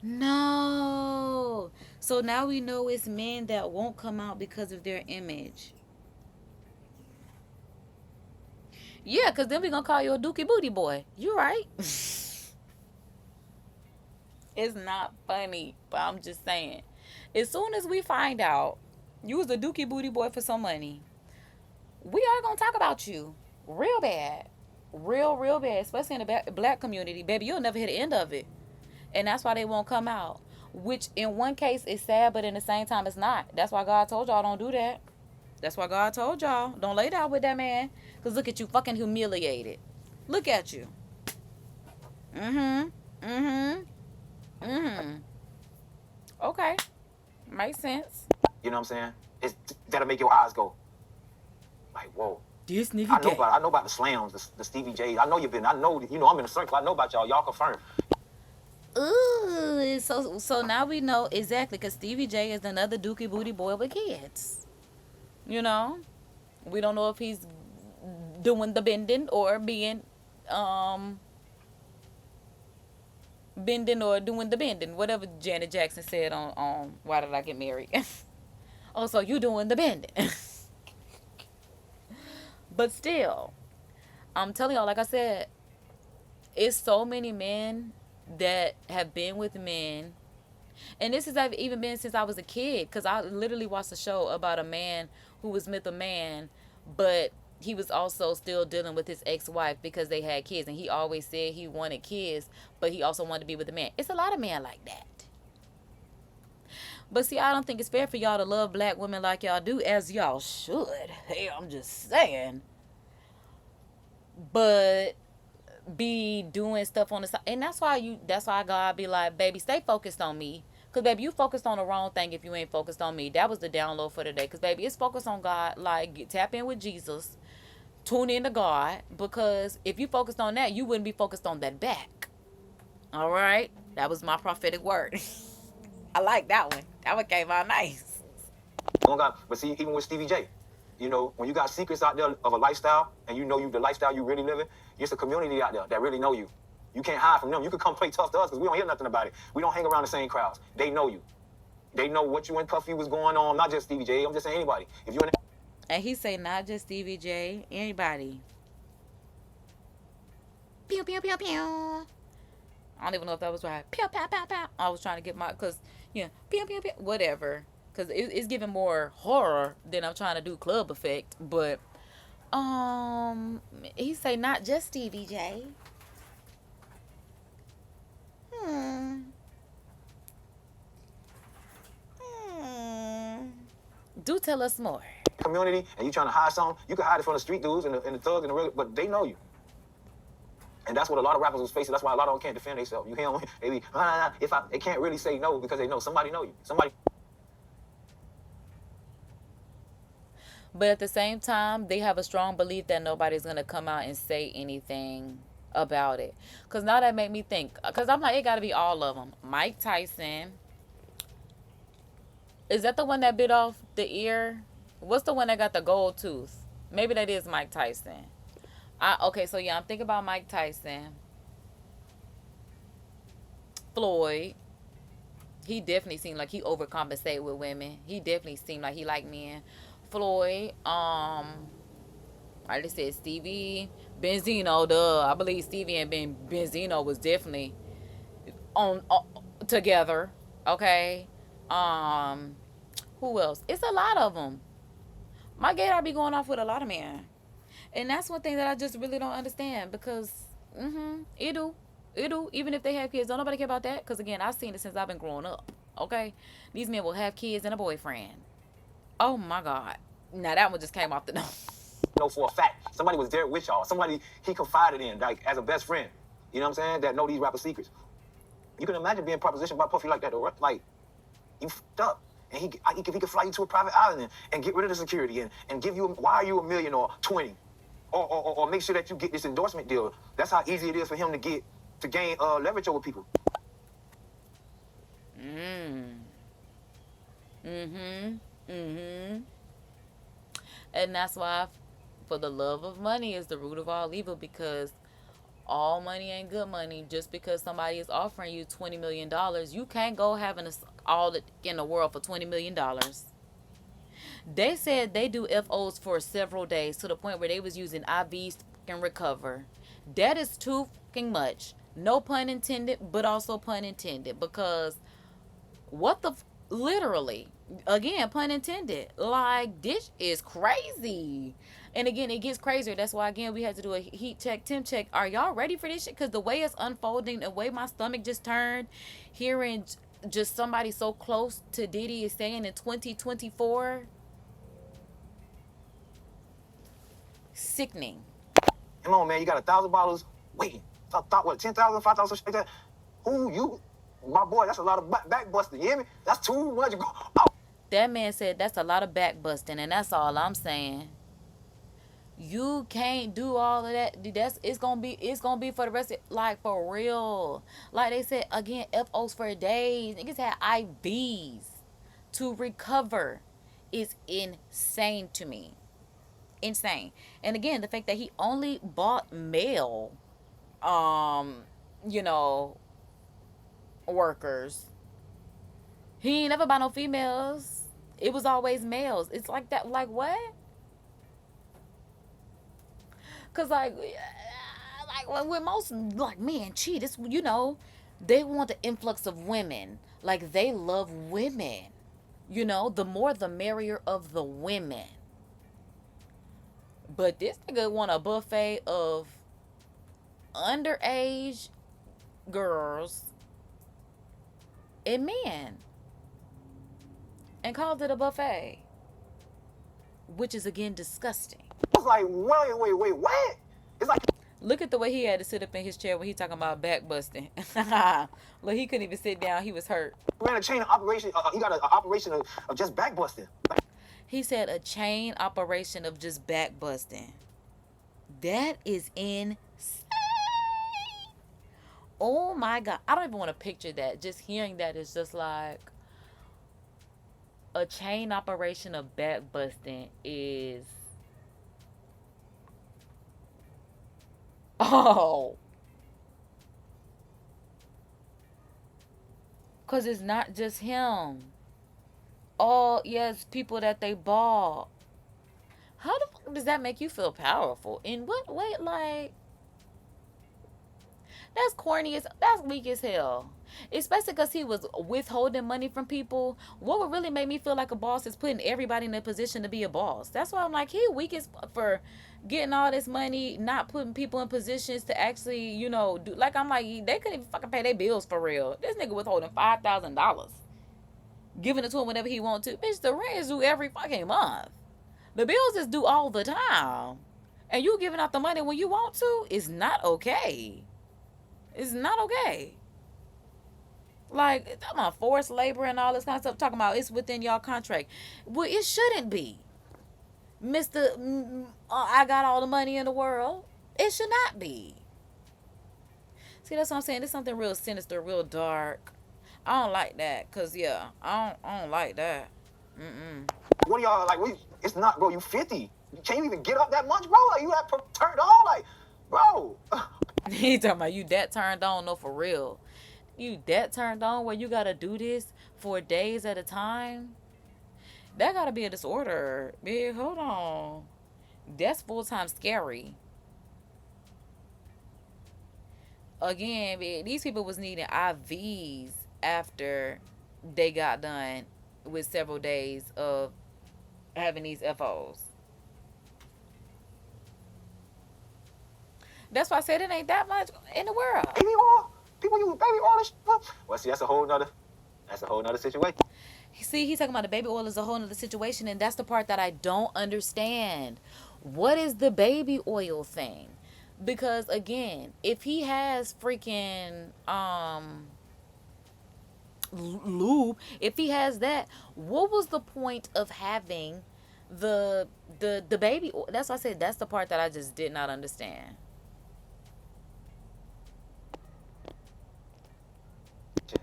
No. So now we know it's men that won't come out because of their image. Yeah, because then we're going to call you a dookie booty boy. You right. It's not funny, but I'm just saying. As soon as we find out you was a dookie booty boy for some money, we are going to talk about you real bad. Real bad. Especially in the black community. Baby, you'll never hear the end of it. And that's why they won't come out. Which in one case is sad, but in the same time it's not. That's why God told y'all don't do that. That's why God told y'all don't lay down with that man. Because look at you fucking humiliated. Look at you. Okay. Makes sense. You know what I'm saying? That'll make your eyes go like, whoa. This nigga I know about the slams, the Stevie J's. I know I'm in the circle. I know about y'all. Y'all confirm. Ooh, so now we know exactly, because Stevie J is another dookie booty boy with kids. You know? We don't know if he's doing the bending or being bending or doing the bending. Whatever Janet Jackson said on Why Did I Get Married? Oh, so you doing the bending. But still, I'm telling y'all, like I said, it's so many men that have been with men, and this has even been since I was a kid, because I literally watched a show about a man who was with a man, but he was also still dealing with his ex-wife because they had kids, and he always said he wanted kids, but he also wanted to be with a man. It's a lot of men like that. But see, I don't think it's fair for y'all to love black women like y'all do, as y'all should. Hey, I'm just saying. But be doing stuff on the side, and that's why God be like, baby, stay focused on me. Cause baby, you focused on the wrong thing if you ain't focused on me. That was the download for today. Cause baby, it's focused on God. Like, tap in with Jesus, tune in to God. Because if you focused on that, you wouldn't be focused on that back. All right, that was my prophetic word. I like that one. That one came out nice. Oh God. But see, even with Stevie J, you know, when you got secrets out there of a lifestyle, and you know the lifestyle you really living, it's a community out there that really know you. You can't hide from them. You can come play tough to us because we don't hear nothing about it. We don't hang around the same crowds. They know you. They know what you and Puffy was going on. Not just Stevie J. I'm just saying anybody. If you in And he say not just Stevie J, anybody. Pew pew pew pew. I don't even know if that was right. Pew pew pew pew. I was trying to get my, cause yeah, pew pew pew, whatever. Cause it's giving more horror than I'm trying to do club effect. But he say not just Stevie J. Do tell us more. community and you trying to hide something, you can hide it from the street dudes and the thugs and the regular, but they know you. And that's what a lot of rappers was facing. That's why a lot of them can't defend themselves. You hear them? They be, they can't really say no because they know somebody know you. Somebody. But at the same time, they have a strong belief that nobody's going to come out and say anything about it. Because now that made me think. Because I'm like, it got to be all of them. Mike Tyson. Is that the one that bit off the ear? What's the one that got the gold tooth? Maybe that is Mike Tyson. Okay, so yeah, I'm thinking about Mike Tyson. Floyd. He definitely seemed like he overcompensated with women. He definitely seemed like he liked men. Floyd, I just said Stevie, Benzino, I believe Stevie and Benzino was definitely on together. Okay. Who else? It's a lot of them. My gator be going off with a lot of men. And that's one thing that I just really don't understand because it do. Even if they have kids, don't nobody care about that. Because again, I've seen it since I've been growing up. Okay. These men will have kids and a boyfriend. Oh my God. Now that one just came off the nose. Know for a fact. Somebody was there with y'all. Somebody he confided in, like as a best friend. You know what I'm saying? That know these rapper secrets. You can imagine being propositioned by Puffy like that, though, right? Like, you f***ed up. And he could fly you to a private island and get rid of the security and give you, wire you $1 million or 20. Or make sure that you get this endorsement deal. That's how easy it is for him to gain leverage over people. And that's why, for the love of money is the root of all evil, because all money ain't good money. Just because somebody is offering you $20 million, you can't go having all in the world for $20 million. They said they do FOs for several days to the point where they was using IVs to recover. That is too fucking much. No pun intended, but also pun intended, because what the literally, again, pun intended, like, this is crazy. And again, it gets crazier. That's why, again, we had to do a heat check, temp check. Are y'all ready for this shit? Because the way it's unfolding, the way my stomach just turned, hearing just somebody so close to Diddy is saying in 2024, sickening. Come on, man. You got 1,000 bottles waiting. Thought what, 10,000, 5,000, shit like that? Who you? My boy, that's a lot of back busting. You hear me? That's too much. Oh. That man said that's a lot of back busting, and that's all I'm saying. You can't do all of that. It's gonna be for the rest of it, like, for real. Like they said, again, FOs for days. Niggas had IVs to recover. Is insane to me. Insane. And again, the fact that he only bought male workers. He ain't never buy no females. It was always males. It's like that. Like, what? Because, like when most, like, men cheat, it's, they want the influx of women. Like, they love women. The more the merrier of the women. But this nigga want a buffet of underage girls and men. and called it a buffet, which is again disgusting. I was like, wait, what? It's like, Look at the way he had to sit up in his chair when he talking about back busting. Look, he couldn't even sit down. He was hurt. ran a chain of operation. He got an operation of just back busting. He said a chain operation of just back busting. That is insane. Oh my God. I don't even want to picture that. Just hearing that is just like, a chain operation of back busting is, oh, because it's not just him. Oh, yes, people that they bought. How the fuck does that make you feel powerful? In what way? Like, that's corny as, that's weak as hell. Especially because he was withholding money from people. What would really make me feel like a boss is putting everybody in a position to be a boss. That's why I'm like, he weak as for getting all this money, not putting people in positions to actually, you know, do. Like, I'm like, they couldn't even fucking pay their bills for real. This nigga withholding $5,000, giving it to him whenever he want to. Bitch, the rent is due every fucking month. The bills is due all the time, and you giving out the money when you want to is not okay. It's not okay. Like, talking about forced labor and all this kind of stuff. Talking about it's within y'all contract. Well, it shouldn't be. Mr. I got all the money in the world. It should not be. See, that's what I'm saying. It's something real sinister, real dark. I don't like that. Because, yeah, I don't like that. What are y'all like? It's not, bro. You 50. You can't even get up that much, bro. Like, you have turned on, like, bro. He talking about you that turned on, no, for real. You that turned on where you gotta do this for days at a time? That gotta be a disorder. Big, hold on. That's full-time scary. Again, big, these people was needing IVs after they got done with several days of having these FOs. That's why I said it ain't that much in the world. Baby oil? People use baby oil and shit. Well, see, that's a whole nother situation. See, he's talking about the baby oil is a whole nother situation, and that's the part that I don't understand. What is the baby oil thing? Because again, if he has freaking lube, if he has that, what was the point of having the baby oil? That's why I said that's the part that I just did not understand.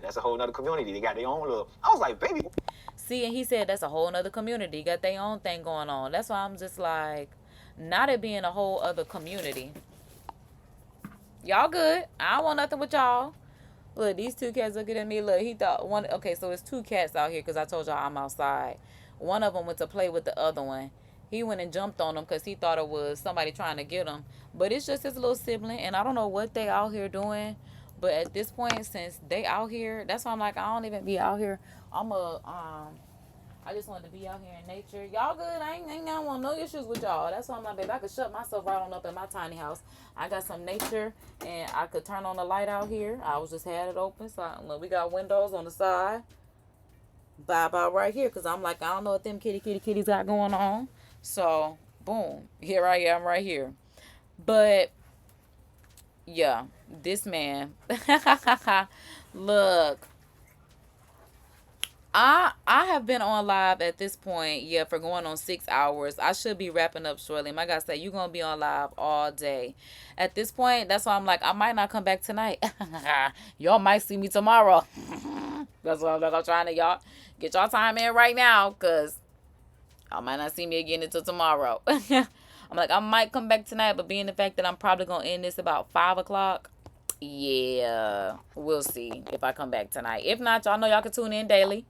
That's a whole nother community. They got their own little. I was like, baby. See, and he said that's a whole nother community. Got their own thing going on. That's why I'm just like, not it being a whole other community. Y'all good. I don't want nothing with y'all. Look, these two cats looking at me. Look, he thought one. Okay, so it's two cats out here because I told y'all I'm outside. One of them went to play with the other one. He went and jumped on him because he thought it was somebody trying to get him. But it's just his little sibling, and I don't know what they out here doing. But at this point, since they out here, that's why I'm like, I don't even be out here. I just wanted to be out here in nature. Y'all good? I ain't gonna want no issues with y'all. That's why I'm like, baby, I could shut myself right on up in my tiny house. I got some nature, and I could turn on the light out here. I was just had it open. So look, we got windows on the side. Bye right here, because I'm like, I don't know what them kitties got going on. So, boom. Here I am right here. But, yeah, this man. Look. I have been on live at this point, yeah, for going on 6 hours. I should be wrapping up shortly. My God said, you're going to be on live all day. At this point, that's why I'm like, I might not come back tonight. Y'all might see me tomorrow. That's why I'm like, I'm trying to, y'all, get y'all time in right now, because I might not see me again until tomorrow. I'm like, I might come back tonight, but being the fact that I'm probably going to end this about 5 o'clock, yeah, we'll see if I come back tonight. If not, y'all know y'all can tune in daily.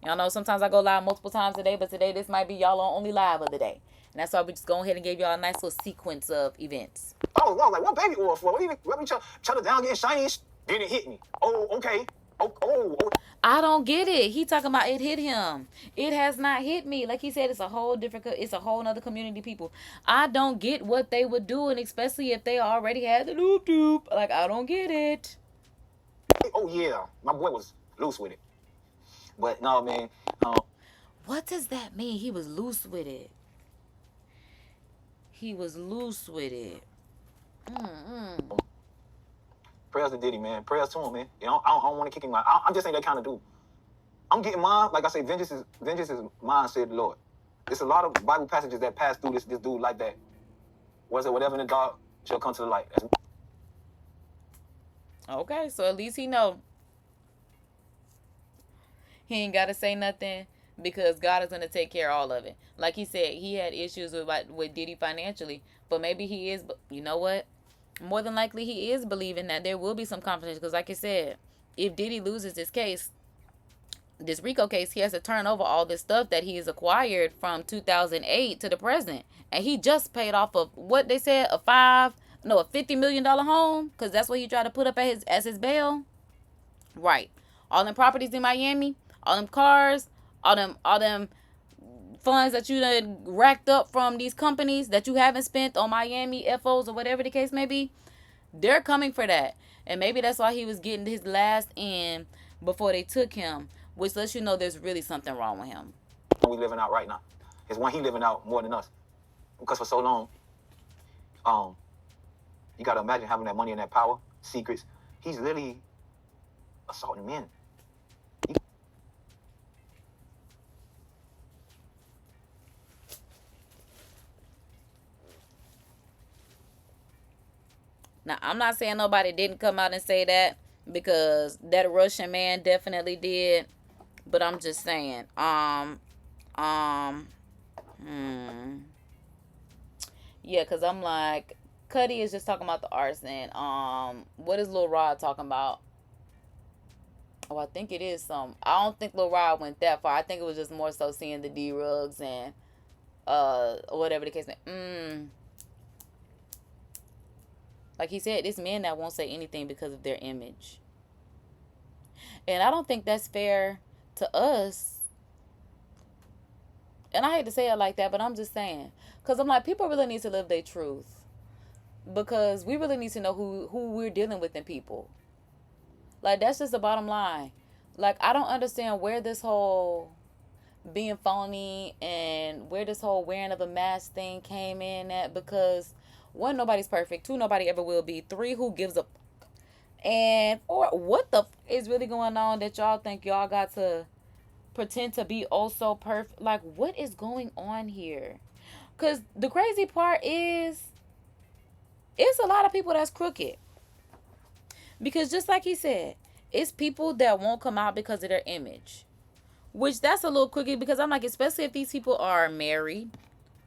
Y'all know sometimes I go live multiple times a day, but today this might be y'all only live of the day. And that's why we just go ahead and gave y'all a nice little sequence of events. Oh, no, like, what baby oil for? What even, let me shut it down, getting shiny, then it hit me. Oh, okay. Oh. I don't get it. He talking about it hit him. It has not hit me. Like he said, it's a whole nother community people. I don't get what they would do, and especially if they already had the doop. Like, I don't get it. Oh, yeah. My boy was loose with it. But no, man. What does that mean? He was loose with it. He was loose with it. Prayers to Diddy, man. Prayers to him, man. You know, I don't want to kick him out. I'm just ain't that kind of dude. I'm getting mine. Like I say, vengeance is mine, said the Lord. There's a lot of Bible passages that pass through this dude like that. Was it whatever in the dark shall come to the light? Okay, so at least he know. He ain't got to say nothing because God is going to take care of all of it. Like he said, he had issues with Diddy financially, but maybe he is, you know what? More than likely he is believing that there will be some compensation because like I said, if Diddy loses this case, this RICO case, he has to turn over all this stuff that he has acquired from 2008 to the present. And he just paid off of what they said, a $50 million home, because that's what he tried to put up as his bail. Right. All them properties in Miami, all them cars, all them funds that you done racked up from these companies that you haven't spent on Miami FOs or whatever the case may be, they're coming for that. And maybe that's why he was getting his last in before they took him, which lets you know there's really something wrong with him. We living out right now. It's one he living out more than us. Because for so long, you got to imagine having that money and that power, secrets. He's literally assaulting men. Now, I'm not saying nobody didn't come out and say that, because that Russian man definitely did. But I'm just saying, yeah, because I'm like, Cuddy is just talking about the arson. What is Lil Rod talking about? Oh, I think it is some. I don't think Lil Rod went that far. I think it was just more so seeing the D-Rugs and whatever the case may be. Like he said, it's men that won't say anything because of their image. And I don't think that's fair to us. And I hate to say it like that, but I'm just saying. Because I'm like, people really need to live their truth. Because we really need to know who we're dealing with in people. Like, that's just the bottom line. Like, I don't understand where this whole being phony and where this whole wearing of a mask thing came in at. Because, one, nobody's perfect. Two, nobody ever will be. Three, who gives a... And four, what the is really going on that y'all think y'all got to pretend to be oh so perfect? Like, what is going on here? Because the crazy part is, it's a lot of people that's crooked. Because just like he said, it's people that won't come out because of their image. Which, that's a little crooked, because I'm like, especially if these people are married.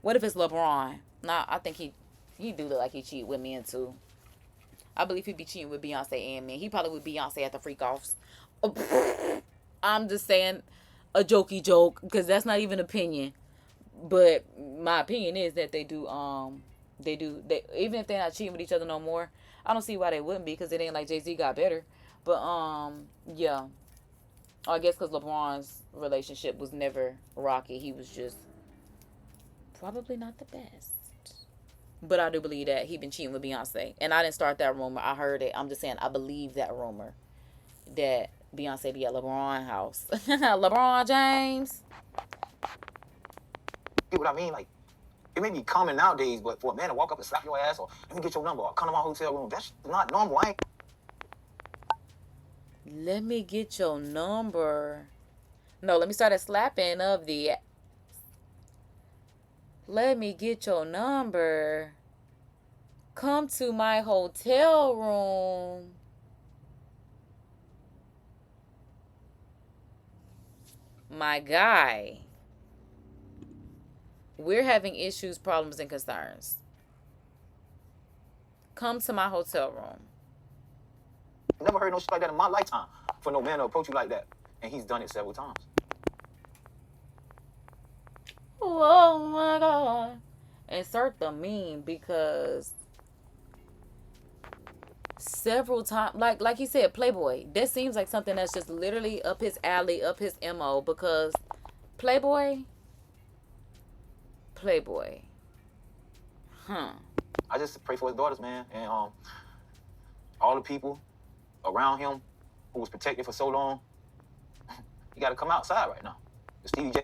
What if it's LeBron? Nah, I think he do look like he cheat with men too. I believe he'd be cheating with Beyonce and men. He probably would Beyonce at the freak offs. I'm just saying a jokey joke, because that's not even opinion. But my opinion is that they even if they're not cheating with each other no more, I don't see why they wouldn't be, because it ain't like Jay-Z got better. But yeah, I guess because LeBron's relationship was never rocky. He was just probably not the best. But I do believe that he been cheating with Beyonce. And I didn't start that rumor. I heard it. I'm just saying I believe that rumor. That Beyonce be at LeBron's house. LeBron James. See what I mean? Like, it may be common nowadays, but for a man to walk up and slap your ass, or let me get your number, or come to my hotel room, that's not normal. Let me get your number. No, let me start a slapping of the... Let me get your number. Come to my hotel room. My guy. We're having issues, problems, and concerns. Come to my hotel room. I never heard no shit like that in my lifetime, for no man to approach you like that. And he's done it several times. Oh my God. Insert the meme, because several times, like he said, Playboy, that seems like something that's just literally up his alley, up his MO, because Playboy. I just pray for his daughters, man, and all the people around him who was protected for so long. You got to come outside right now. The Stevie J.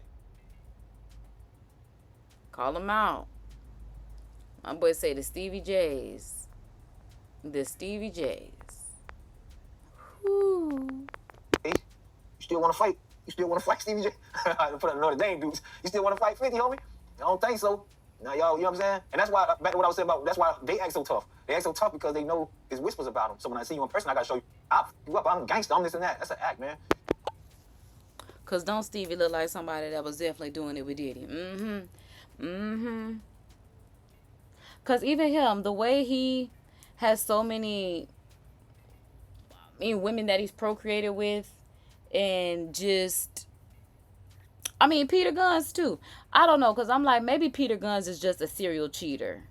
Call them out. My boy say the Stevie J's. The Stevie J's. Whoo. Hey, you still want to fight? You still want to fight Stevie J? Put Notre Dame dudes. You still want to fight 50, homie? I don't think so. Now, y'all, you know what I'm saying? And that's why, back to what I was saying about, that's why they act so tough. They act so tough because they know there's whispers about them. So when I see you in person, I got to show you, I'll f you up, I'm a gangster, I'm this and that. That's an act, man. Because don't Stevie look like somebody that was definitely doing it with Diddy? Because even him, the way he has so many, women that he's procreated with, and just, Peter Guns too. I don't know, because I'm like, maybe Peter Guns is just a serial cheater.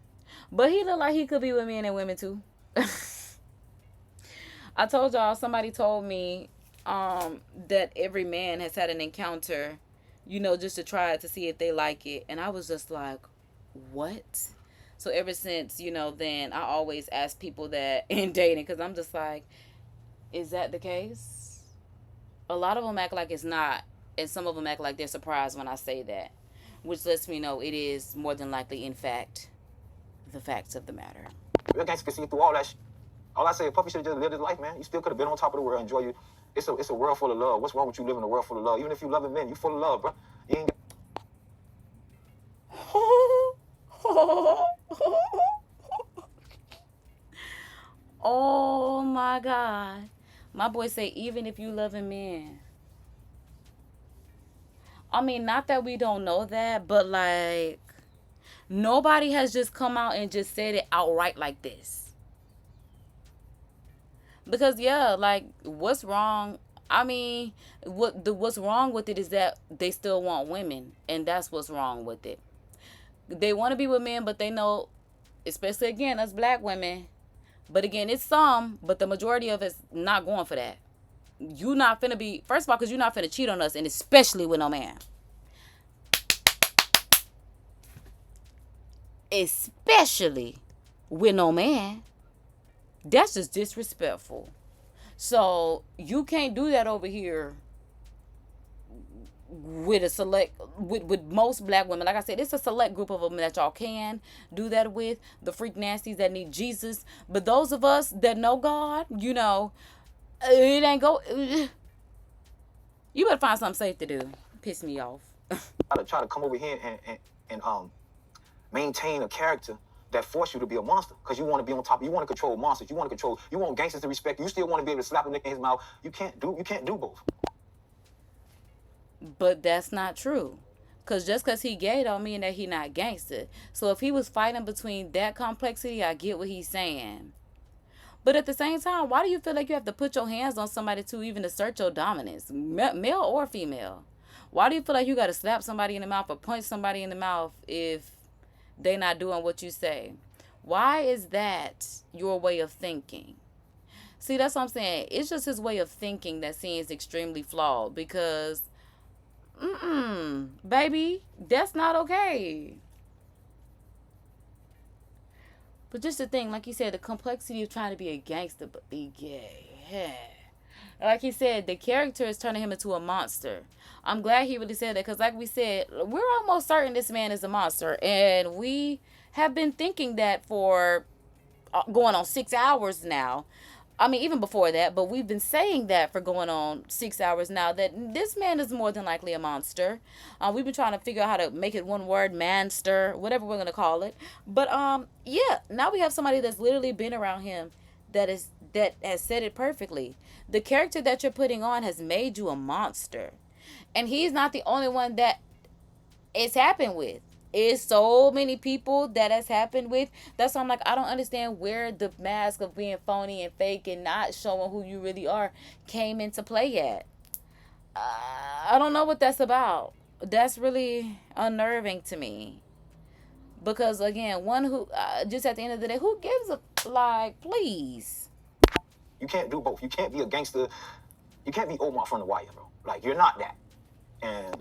But he look like he could be with men and women too. I told y'all, somebody told me that every man has had an encounter, just to try it to see if they like it. And I was just like, what? So ever since, then I always ask people that in dating, because I'm just like, is that the case? A lot of them act like it's not, and some of them act like they're surprised when I say that, which lets me know it is more than likely, in fact, the facts of the matter. Real gangster can see through all that shit. All I say, Puppy should have just lived his life, man. You still could have been on top of the world, enjoy you. It's a world full of love. What's wrong with you living in a world full of love? Even if you loving men, you full of love, bro. You ain't Oh my God. My boy say, even if you loving men. Not that we don't know that, but like, nobody has just come out and just said it outright like this. Because yeah, like, what's wrong? What's wrong with it is that they still want women, and that's what's wrong with it. They want to be with men, but they know, especially again, us black women. But again, it's some, but the majority of us not going for that. You not finna be, first of all, because you're not finna cheat on us, and especially with no man. Especially with no man. That's just disrespectful. So you can't do that over here with a select, with most black women. Like I said, it's a select group of them that y'all can do that with, the freak nasties that need Jesus. But those of us that know God, it ain't go. You better find something safe to do. Piss me off. try to come over here and maintain a character that force you to be a monster, because you want to be on top. You want to control monsters. You want gangsters to respect you. You still want to be able to slap a nigga in his mouth. You can't do both. But that's not true. Because just because he gay don't mean that he not gangster. So if he was fighting between that complexity, I get what he's saying. But at the same time, why do you feel like you have to put your hands on somebody to even assert your dominance, male or female? Why do you feel like you got to slap somebody in the mouth or punch somebody in the mouth if they not doing what you say? Why is that your way of thinking? See, that's what I'm saying. It's just his way of thinking that seems extremely flawed, because baby, that's not okay. But just the thing, like you said, the complexity of trying to be a gangster but be gay. Yeah. Like he said, the character is turning him into a monster. I'm glad he really said that, because like we said, we're almost certain this man is a monster. And we have been thinking that for going on 6 hours now. Even before that, but we've been saying that for going on 6 hours now, that this man is more than likely a monster. We've been trying to figure out how to make it one word, manster, whatever we're going to call it. But yeah, now we have somebody that's literally been around him that has said it perfectly. The character that you're putting on has made you a monster. And he's not the only one that it's happened with. It's so many people that has happened with. That's why I'm like, I don't understand where the mask of being phony and fake and not showing who you really are came into play at. I don't know what that's about. That's really unnerving to me. Because again, one who, just at the end of the day, who gives a, please. You can't do both. You can't be a gangster. You can't be Omar from The Wire, bro. Like, you're not that. And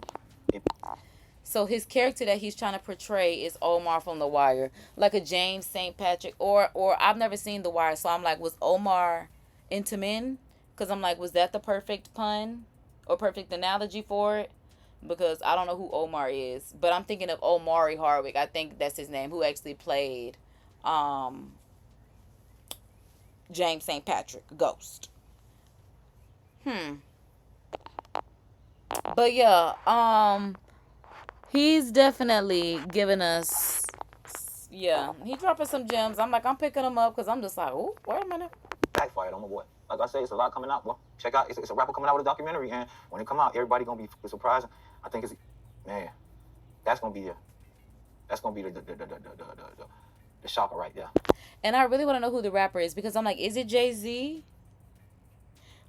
so his character that he's trying to portray is Omar from The Wire, like a James St. Patrick, or I've never seen The Wire, so I'm like, was Omar into men? Because I'm like, was that the perfect pun or perfect analogy for it? because I don't know who Omar is, but I'm thinking of Omari Hardwick. I think that's his name, who actually played um, James St. Patrick, Ghost. Hmm. But yeah, he's definitely giving us, yeah, he dropping some gems. I'm like, I'm picking them up because I'm just like, oh, wait a minute. Backfired on my boy. Like I say, it's a lot coming out. Well, check out, it's a rapper coming out with a documentary, and when it come out, everybody gonna be surprised. I think it's, man, that's gonna be the shocker right there. And I really want to know who the rapper is, because I'm like, is it Jay-Z?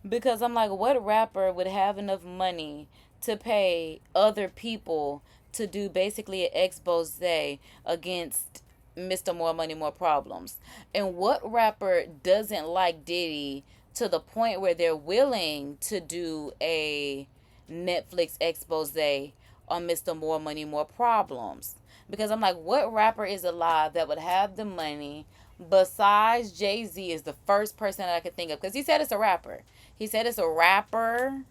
Because I'm like, what rapper would have enough money to pay other people to do basically an expose against Mr. More Money, More Problems? And what rapper doesn't like Diddy to the point where they're willing to do a Netflix expose on Mr. More Money, More Problems? Because I'm like, what rapper is alive that would have the money besides Jay-Z is the first person that I could think of? Because he said it's a rapper. He said it's a rapper.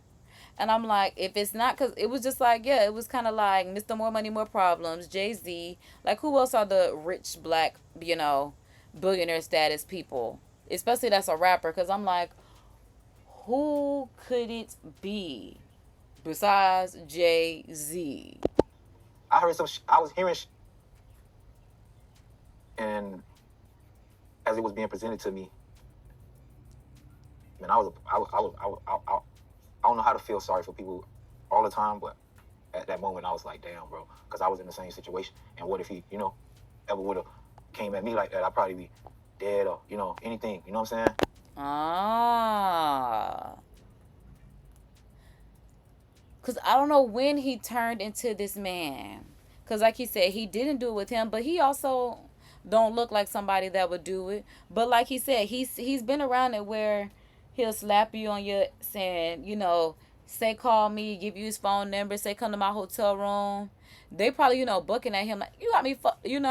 And I'm like, if it's not, because it was just like, yeah, it was kind of like Mr. More Money, More Problems, Jay-Z. Like, who else are the rich black, billionaire status people? Especially that's a rapper. Because I'm like, who could it be besides Jay-Z? I heard I was hearing and as it was being presented to me, man, I don't know how to feel sorry for people all the time, but at that moment I was like, damn, bro, because I was in the same situation. And what if he, ever would have came at me like that? I'd probably be dead or, anything. You know what I'm saying? Because I don't know when he turned into this man. Because like he said, he didn't do it with him, but he also don't look like somebody that would do it. But like he said, he's been around it where he'll slap you on your, saying, say call me, give you his phone number, say come to my hotel room. They probably, bucking at him like, you got me, bucking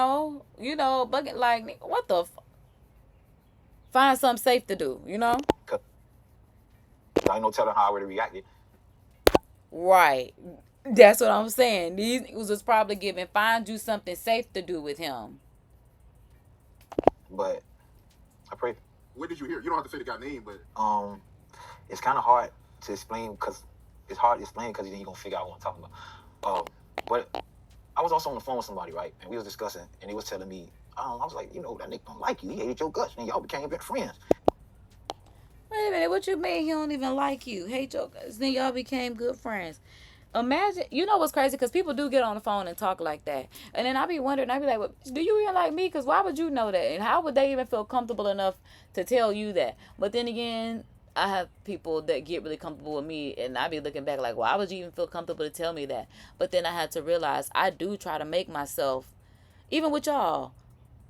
like, what the find something safe to do, Cause I ain't no telling how I would have reacted. Right. That's what I'm saying. These was just probably giving, find you something safe to do with him. But I pray. Where did you hear? You don't have to say the guy's name, but it's kind of hard to explain because it's hard to explain because then you're gonna figure out what I'm talking about. But I was also on the phone with somebody, right? And we was discussing, and he was telling me, I was like, that nigga don't like you. He hated your guts, and y'all became good friends. Wait a minute, what you mean he don't even like you? Hate your guts, then y'all became good friends. Imagine, what's crazy? Because people do get on the phone and talk like that. And then I be wondering, I be like, well, do you even like me? Because why would you know that? And how would they even feel comfortable enough to tell you that? But then again, I have people that get really comfortable with me, and I be looking back like, why would you even feel comfortable to tell me that? But then I had to realize I do try to make myself, even with y'all,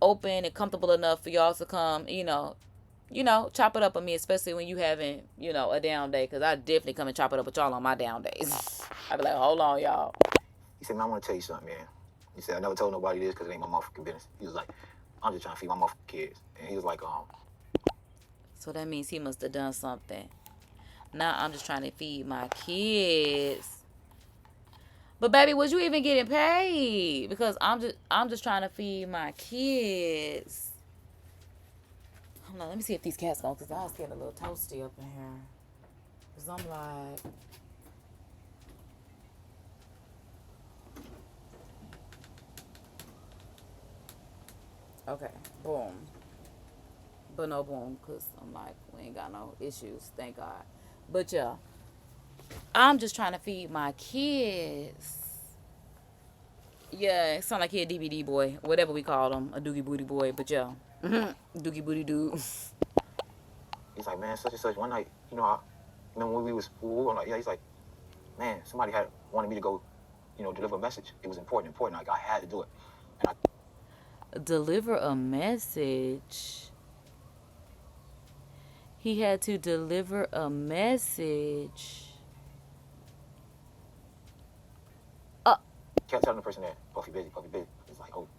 open and comfortable enough for y'all to come, chop it up with me, especially when you having, a down day. Because I definitely come and chop it up with y'all on my down days. I be like, hold on, y'all. He said, man, I want to tell you something, man. He said, I never told nobody this because it ain't my motherfucking business. He was like, I'm just trying to feed my motherfucking kids. And he was like, So that means he must have done something. Now I'm just trying to feed my kids. But baby, was you even getting paid? Because I'm just trying to feed my kids. Hold on, let me see if these cats go, because I was getting a little toasty up in here. Because I'm like, okay, boom. But no boom, because I'm like, we ain't got no issues, thank God. But yeah, I'm just trying to feed my kids. Yeah, it sound like he a DVD boy, whatever we call him, a doogie booty boy. But yeah, doogie booty dude. he's like, man, such and such. One night, I remember when we were like, yeah, he's like, man, somebody had wanted me to go, deliver a message. It was important. Like, I had to do it. And deliver a message. He had to deliver a message. Kept telling the person that Puffy busy. He's like, oh,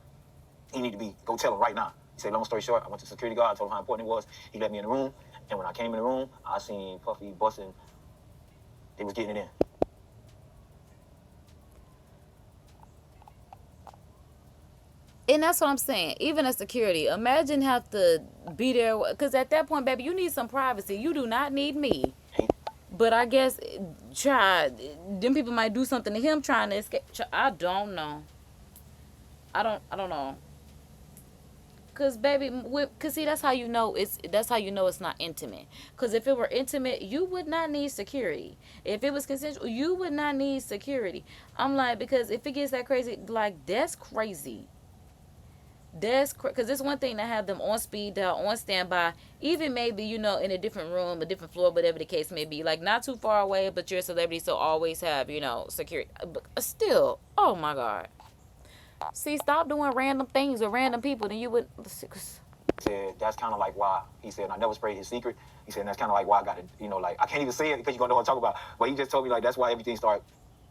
he need to go tell him right now. He said, long story short, I went to the security guard, told him how important it was. He let me in the room, and when I came in the room, I seen Puffy busting. They was getting it in. And that's what I'm saying. Even as security, imagine have to be there, because at that point, baby, you need some privacy. You do not need me. But I guess them people might do something to him trying to escape. I don't know. I don't know. Cause baby, cause see, that's how you know it's not intimate. Cause if it were intimate, you would not need security. If it was consensual, you would not need security. I'm like, because if it gets that crazy, like that's crazy. Because it's one thing to have them on speed dial, on standby, even maybe in a different room, a different floor, whatever the case may be, like not too far away, but you're a celebrity, so always have security. But still, oh my God. See, stop doing random things with random people. Then you would. Said that's kind of like why he said, and I never sprayed his secret. He said, and that's kind of like why I got it. Like I can't even say it because you're gonna know what I'm talking about. But he just told me like that's why everything started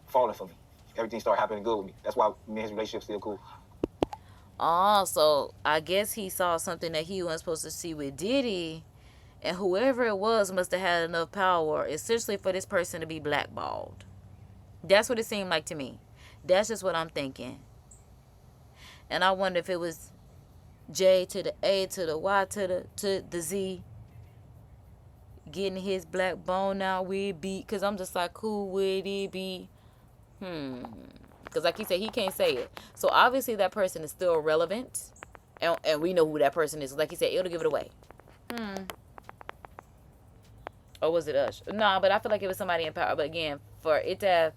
falling for me. Everything started happening good with me. That's why me and his relationship still cool. Oh, so I guess he saw something that he wasn't supposed to see with Diddy, and whoever it was must have had enough power, essentially, for this person to be blackballed. That's what it seemed like to me. That's just what I'm thinking. And I wonder if it was J to the A to the Y to the Z getting his black bone out with beat. Because I'm just like, who would it be? Because like he said, he can't say it. So obviously that person is still relevant. And we know who that person is. Like he said, it'll give it away. Or was it us? No, but I feel like it was somebody in power. But again, for it to have...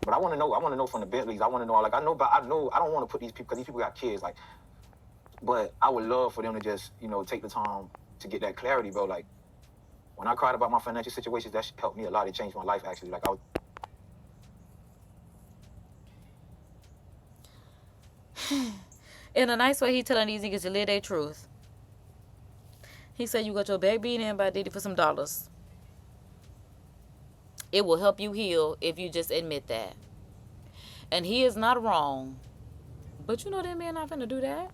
But I want to know. I want to know from the Bentleys. I want to know. Like I know. I don't want to put these people because these people got kids. Like, but I would love for them to just take the time to get that clarity, bro. Like when I cried about my financial situations, that helped me a lot. It changed my life actually. Like I was. In a nice way, he telling these niggas to live their truth. He said you got your back beat in by Diddy for some dollars. It will help you heal if you just admit that. And he is not wrong. But that man not finna do that.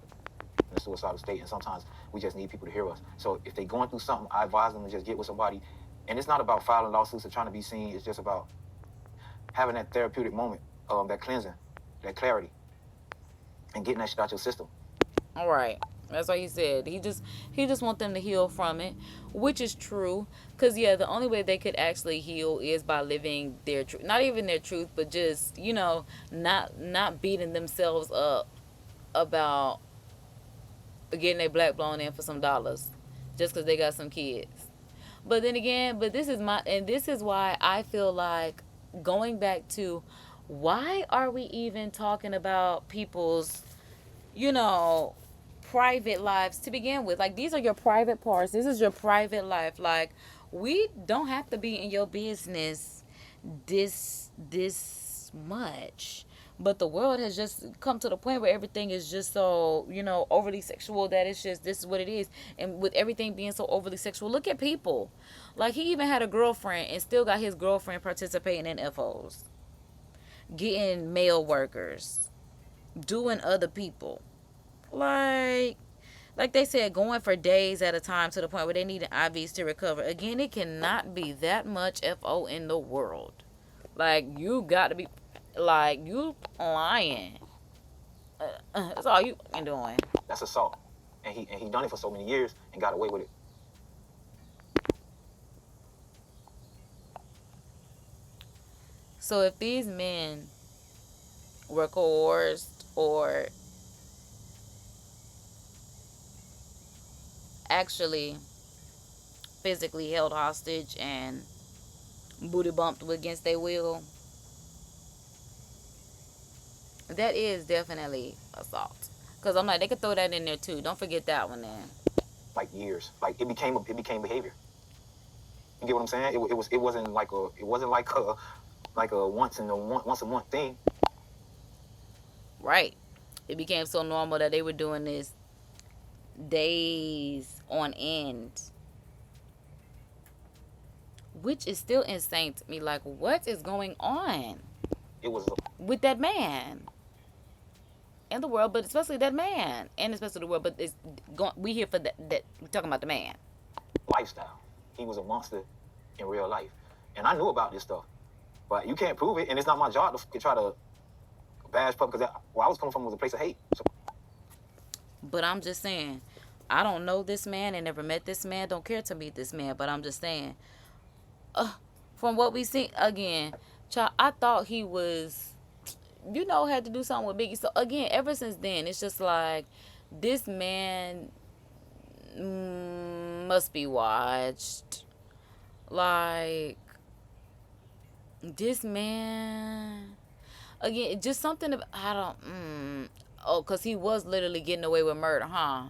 In a suicidal state, and sometimes we just need people to hear us. So if they going through something, I advise them to just get with somebody. And it's not about filing lawsuits or trying to be seen. It's just about having that therapeutic moment, that cleansing, that clarity, and getting that shit out your system. All right. That's what he said. He just want them to heal from it, which is true. Because, yeah, the only way they could actually heal is by living their truth. Not even their truth, but just, not beating themselves up about getting their black blown in for some dollars just because they got some kids. But then again, this is why I feel like going back to why are we even talking about people's, private lives to begin with. Like, these are your private parts. This is your private life. Like, we don't have to be in your business this much. But the world has just come to the point where everything is just so, overly sexual that it's just, this is what it is. And with everything being so overly sexual, look at people. Like, he even had a girlfriend and still got his girlfriend participating in FOs. Getting male workers. Doing other people. Like they said, going for days at a time to the point where they need IVs to recover. Again, it cannot be that much FO in the world. Like, you got to be, like, you lying. That's all you been doing. That's assault. And he done it for so many years and got away with it. So if these men were coerced or actually physically held hostage and booty bumped against their will, that is definitely assault. Because I'm like, they could throw that in there too. Don't forget that one then. Like years. Like it became behavior. You get what I'm saying? It wasn't like a once a month thing. Right. It became so normal that they were doing this days on end, which is still insane to me. Like, what is going on with that man and the world, but especially that man, and especially the world, but we here for that we're talking about the man lifestyle. He was a monster in real life, and I knew about this stuff, but you can't prove it, and it's not my job to try to bash Puffy because where I was coming from was a place of hate. So, But I'm just saying, I don't know this man and never met this man. Don't care to meet this man. But I'm just saying, from what we see, again, child, I thought he was, had to do something with Biggie. So again, ever since then, it's just like this man must be watched. Like this man, again, just something about, I don't. Oh, because he was literally getting away with murder, huh?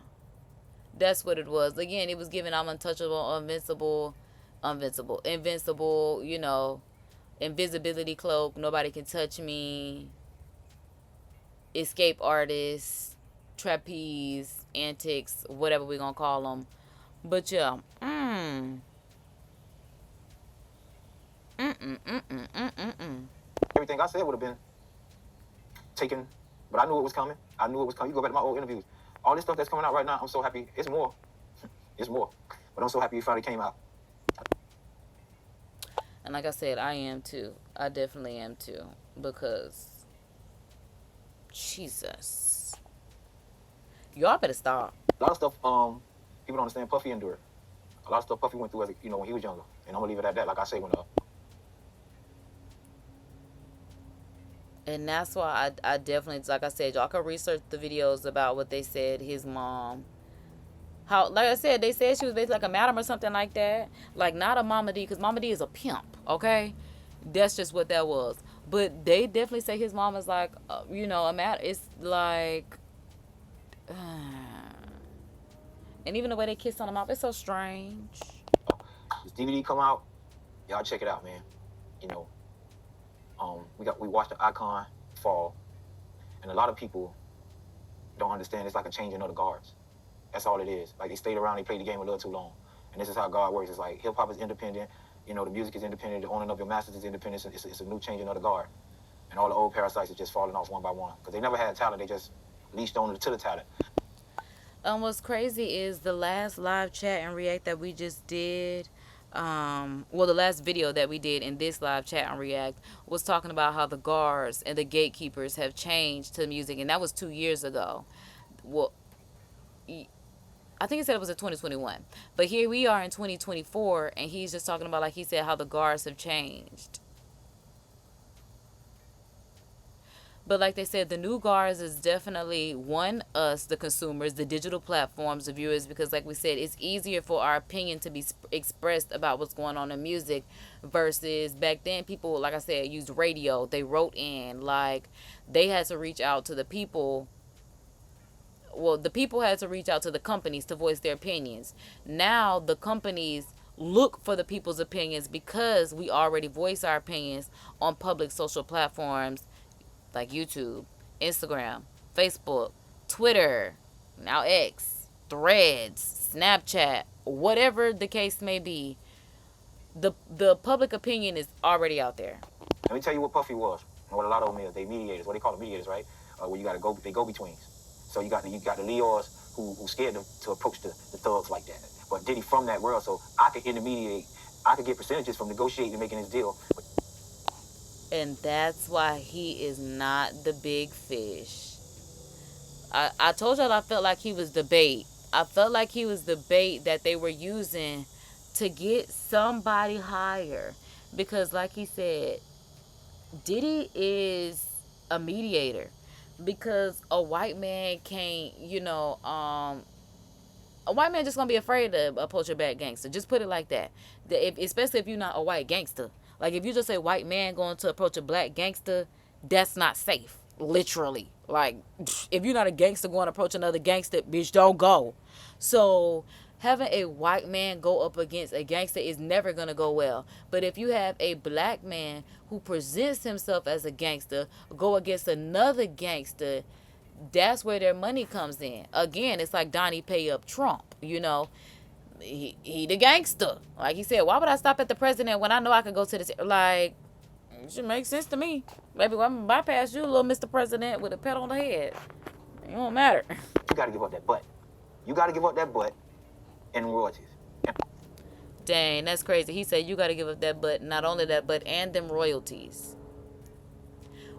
That's what it was. Again, it was giving I'm untouchable, invincible, invisibility cloak. Nobody can touch me. Escape artists, trapeze, antics, whatever we're going to call them. But yeah, everything I said would have been taken, but I knew it was coming. I knew it was coming. You go back to my old interviews. All this stuff that's coming out right now, I'm so happy. It's more. It's more. But I'm so happy it finally came out. And like I said, I am too. I definitely am too. Because, Jesus. Y'all better stop. A lot of stuff people don't understand Puffy endured. A lot of stuff Puffy went through as when he was younger. And I'm going to leave it at that, like I say, And that's why I definitely, like I said, y'all can research the videos about what they said his mom. How, like I said, they said she was basically like a madam or something like that. Like, not a Mama D, because Mama D is a pimp, okay? That's just what that was. But they definitely say his mom is like, a madam. It's like, and even the way they kiss on the mouth, it's so strange. This DVD come out, y'all check it out, man. We watched the icon fall, and a lot of people don't understand it's like a changing of the guards. That's all it is. Like, they stayed around, they played the game a little too long. And this is how God works. It's like hip-hop is independent, the music is independent, the owning of your masters is independent. It's a new changing of the guard. And all the old parasites are just falling off one by one. Because they never had talent, they just leashed on to the talent. What's crazy is the last live chat and react that we just did, the last video that we did in this live chat and react was talking about how the guards and the gatekeepers have changed to music, and that was 2 years ago. Well, I think he said it was in 2021, but here we are in 2024, and he's just talking about, like he said, how the guards have changed. But like they said, the new guards is definitely us, the consumers, the digital platforms, the viewers, because like we said, it's easier for our opinion to be expressed about what's going on in music versus back then people, like I said, used radio. They wrote in, like they had to reach out to the people. Well, the people had to reach out to the companies to voice their opinions. Now the companies look for the people's opinions because we already voice our opinions on public social platforms like YouTube, Instagram, Facebook, Twitter, now X, Threads, Snapchat, whatever the case may be. The public opinion is already out there. Let me tell you what Puffy was, and what a lot of them is. They mediators. What they call them mediators, right? Where you got to go, they go betweens. So you got the Leos who scared them to approach the thugs like that. But Diddy from that world, so I could intermediate. I could get percentages from negotiating and making this deal. And that's why he is not the big fish. I told y'all I felt like he was the bait. I felt like he was the bait that they were using to get somebody higher. Because like he said, Diddy is a mediator. Because a white man can't, a white man just gonna be afraid to approach a bad gangster. Just put it like that. Especially if you're not a white gangster. Like, if you just say white man going to approach a black gangster, that's not safe. Literally. Like, if you're not a gangster going to approach another gangster, bitch, don't go. So, having a white man go up against a gangster is never going to go well. But if you have a black man who presents himself as a gangster go against another gangster, that's where their money comes in. Again, it's like Donnie pay up Trump, He the gangster. Like he said, why would I stop at the president when I know I could go to this? Like, it should make sense to me. Maybe I'm going to bypass you, little Mr. President, with a pet on the head. It don't matter. You got to give up that butt. You got to give up that butt and royalties. Dang, that's crazy. He said you got to give up that butt. Not only that, but and them royalties.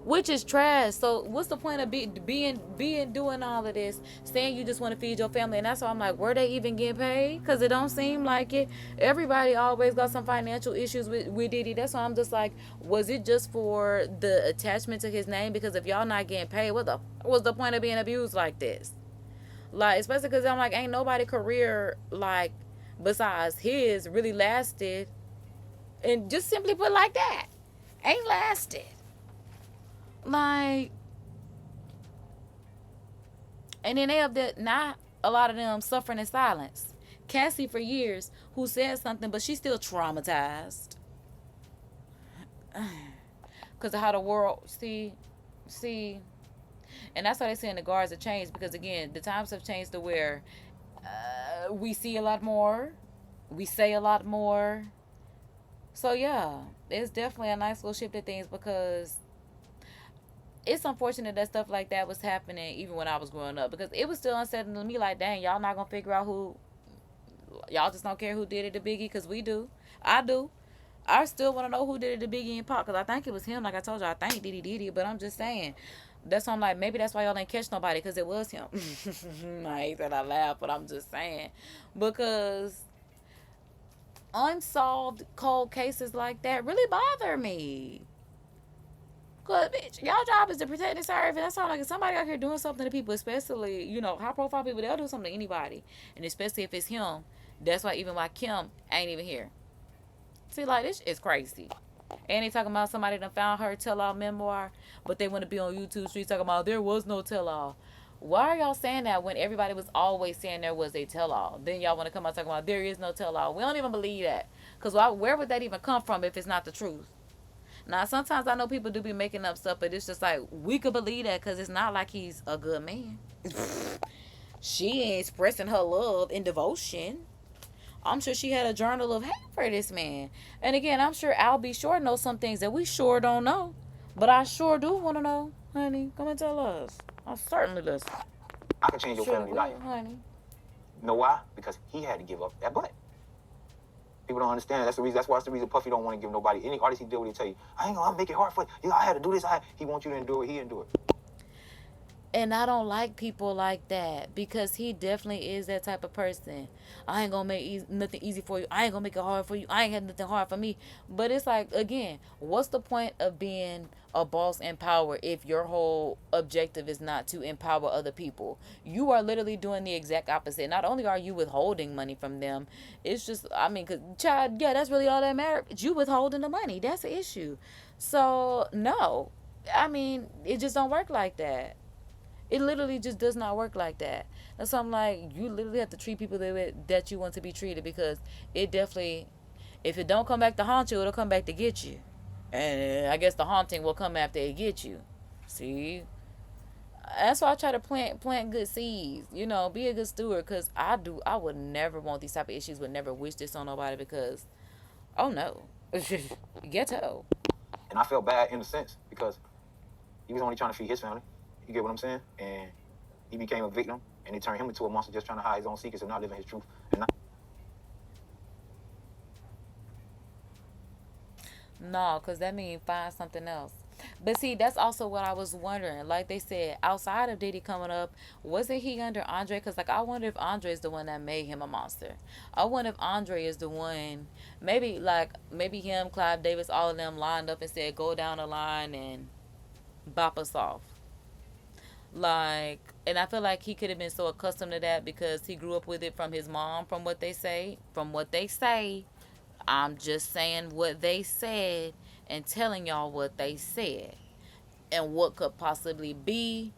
which is trash. So what's the point of being doing all of this, saying you just want to feed your family? And that's why I'm like, were they even getting paid? Because it don't seem like it. Everybody always got some financial issues with Diddy. That's why I'm just like, was it just for the attachment to his name? Because if y'all not getting paid, what the was the point of being abused like this? Like, especially because I'm like, ain't nobody career like besides his really lasted, and just simply put like that, ain't lasted. Like, and then they have that, not a lot of them suffering in silence. Cassie for years, who said something, but she's still traumatized because of how the world see, and that's why they saying the guards have changed, because again, the times have changed to where we see a lot more, we say a lot more. So yeah, it's definitely a nice little shift of things, because it's unfortunate that stuff like that was happening even when I was growing up, because it was still unsettling to me. Like, dang, y'all not gonna figure out who, y'all just don't care who did it to Biggie, because we do. I do. I still want to know who did it to Biggie and Pop, because I think it was him. Like I told you, I think Diddy did it, but I'm just saying. That's why I'm like, maybe that's why y'all ain't catch nobody, because it was him. I hate that I laugh, but I'm just saying. Because unsolved cold cases like that really bother me. Cause bitch, y'all job is to protect and serve, and that's all. Like, if somebody out here doing something to people, especially, you know, high profile people, they'll do something to anybody, and especially if it's him. That's why even why Kim ain't even here. See, like, this is crazy. And they talking about somebody done found her tell-all memoir, but they want to be on YouTube streets talking about there was no tell-all. Why are y'all saying that when everybody was always saying there was a tell-all? Then y'all want to come out talking about there is no tell-all. We don't even believe that, because where would that even come from if it's not the truth? Now, sometimes I know people do be making up stuff, but it's just like, we could believe that because it's not like he's a good man. She ain't expressing her love and devotion. I'm sure she had a journal of hate for this man. And again, I'm sure Al B. Sure knows some things that we sure don't know. But I sure do want to know. Honey, come and tell us. I'll certainly listen. I can change your Sure family will, life. honey. You know why? Because he had to give up that butt. People don't understand. That's the reason. That's the reason Puffy don't want to give nobody, any artist he deal with, he tell you, I ain't gonna make it hard for you. You know, I had to do this. He wants you to endure it. He endure it. And I don't like people like that, because he definitely is that type of person. I ain't gonna make nothing easy for you. I ain't gonna make it hard for you. I ain't had nothing hard for me. But it's like, again, what's the point of being a boss in power if your whole objective is not to empower other people? You are literally doing the exact opposite. Not only are you withholding money from them, it's just, I mean, cause child, yeah, that's really all that matters. You withholding the money. That's the issue. So no, I mean, it just don't work like that. It literally just does not work like that. And so I'm like, you literally have to treat people that you want to be treated, because it definitely, if it don't come back to haunt you, it'll come back to get you. And I guess the haunting will come after it gets you. See? That's why I try to plant good seeds. You know, be a good steward, because I would never want these type of issues, would never wish this on nobody, because, oh no. Ghetto. And I felt bad in a sense, because he was only trying to feed his family. You get what I'm saying? And he became a victim, and it turned him into a monster just trying to hide his own secrets and not living his truth. And not. No, because that means find something else. But see, that's also what I was wondering. Like they said, outside of Diddy coming up, wasn't he under Andre? Because, like, I wonder if Andre is the one that made him a monster. I wonder if Andre is the one, maybe him, Clive Davis, all of them lined up and said, go down the line and bop us off. Like, and I feel like he could have been so accustomed to that because he grew up with it from his mom, from what they say. I'm just saying what they said and telling y'all what they said and what could possibly be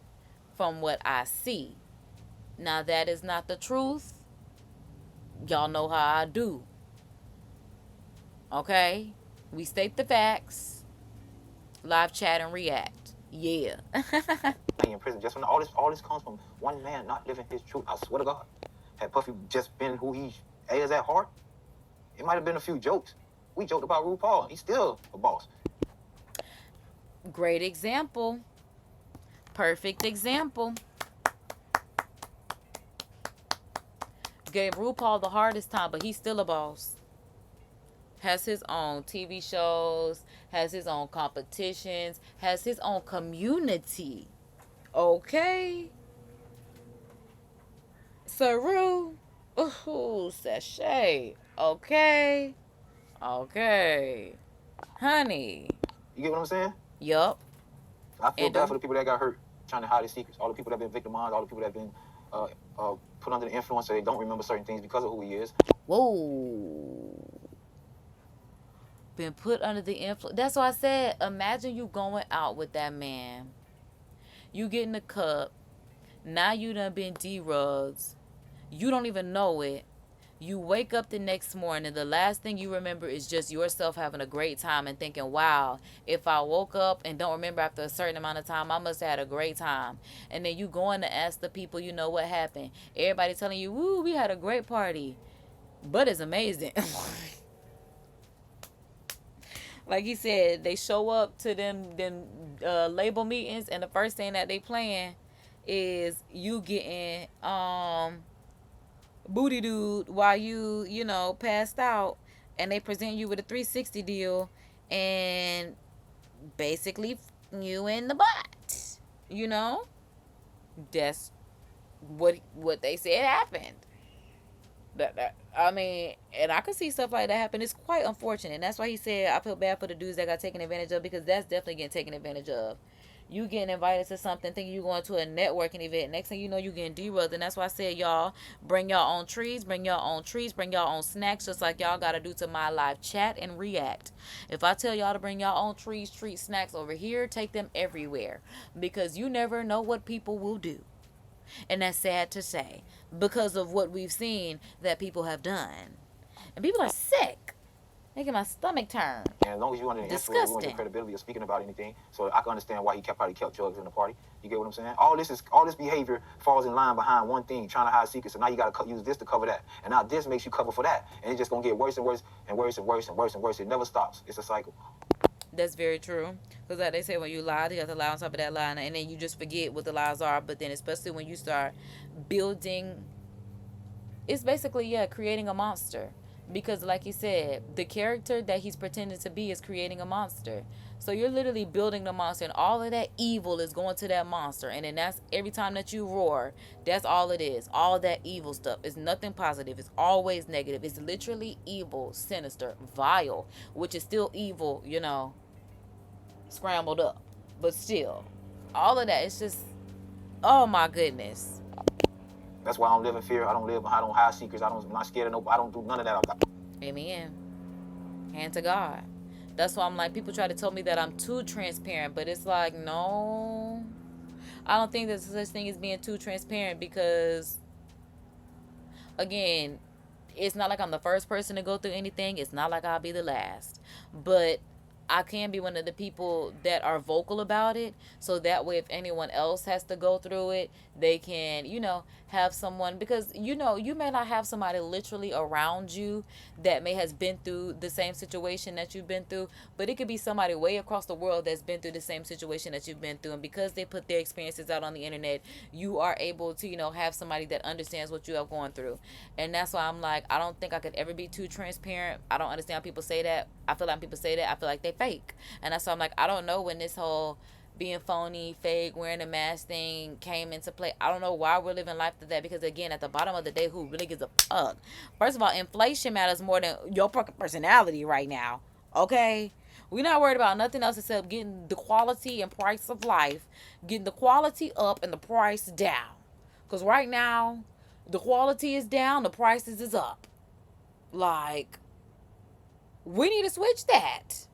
from what I see. Now, that is not the truth. Y'all know how I do. Okay? We state the facts. Live chat and react. Yeah. In prison, just when all this comes from one man not living his truth. I swear to God, had Puffy just been who he is at heart, it might have been a few jokes. We joked about RuPaul. He's still a boss. Great example. Perfect example. Gave RuPaul the hardest time, but he's still a boss. has his own TV shows, has his own competitions, has his own community. Okay? Saru. Ooh, sachet. Okay? Okay. Honey. You get what I'm saying? Yup. I feel And bad for the people that got hurt trying to hide their secrets. All the people that have been victimized, all the people that have been put under the influence so they don't remember certain things because of who he is. Whoa. Been put under the influence. That's why I said, imagine you going out with that man. You getting a cup. Now you done been D-rugs. You don't even know it. You wake up the next morning, the last thing you remember is just yourself having a great time and thinking, wow, if I woke up and don't remember after a certain amount of time, I must have had a great time. And then you going to ask the people, you know, what happened. Everybody telling you, woo, we had a great party. But it's amazing. Like he said, they show up to them label meetings, and the first thing that they playing is you getting booty dude while you know, passed out, and they present you with a 360 deal, and basically you in the butt. You know, that's what they said happened. I mean, and I could see stuff like that happen. It's quite unfortunate. And that's why he said, I feel bad for the dudes that got taken advantage of, because that's definitely getting taken advantage of. You getting invited to something, thinking you going to a networking event. Next thing you know, you getting D-rugged. And that's why I said, y'all, bring your own trees, bring your own trees, bring your own snacks, just like y'all got to do to my live chat and react. If I tell y'all to bring your own trees, treat, snacks over here, take them everywhere. Because you never know what people will do. And that's sad to say, because of what we've seen that people have done. And people are sick, making my stomach turn. And as long as you under the influence, you want your credibility of speaking about anything. So I can understand why he probably kept drugs in the party. You get what I'm saying? All this behavior falls in line behind one thing, trying to hide secrets. And now you got to use this to cover that. And now this makes you cover for that. And it's just going to get worse and worse and worse and worse and worse and worse. It never stops. It's a cycle. That's very true. Because like they say, when you lie, you have to lie on top of that lie. And then you just forget what the lies are. But then especially when you start building, it's basically, creating a monster. Because like you said, the character that he's pretending to be is creating a monster. So you're literally building the monster, and all of that evil is going to that monster. And then that's every time that you roar, that's all it is. All that evil stuff is nothing positive. It's always negative. It's literally evil, sinister, vile, which is still evil, you know, scrambled up. But still, all of that, it's just, oh my goodness. That's why I don't live in fear. I don't hide secrets. I'm not scared of nobody. I don't do none of that. Amen. Hand to God. That's why I'm like, people try to tell me that I'm too transparent, but it's like, no. I don't think there's such thing as being too transparent, because, again, it's not like I'm the first person to go through anything. It's not like I'll be the last. But I can be one of the people that are vocal about it, so that way if anyone else has to go through it, they can, you know, have someone, because, you know, you may not have somebody literally around you that may has been through the same situation that you've been through, but it could be somebody way across the world that's been through the same situation that you've been through, and because they put their experiences out on the internet, you are able to, you know, have somebody that understands what you have gone through. And that's why I'm like, I don't think I could ever be too transparent. I don't understand how people say that. I feel like people say that, I feel like they fake. And that's why I'm like, I don't know when this whole being phony, fake, wearing a mask thing came into play. I don't know why we're living life to that, because again, at the bottom of the day, who really gives a fuck? First of all, inflation matters more than your personality right now. Okay? We're not worried about nothing else except getting the quality and price of life, getting the quality up and the price down. Because right now, the quality is down, the prices is up. Like, we need to switch that.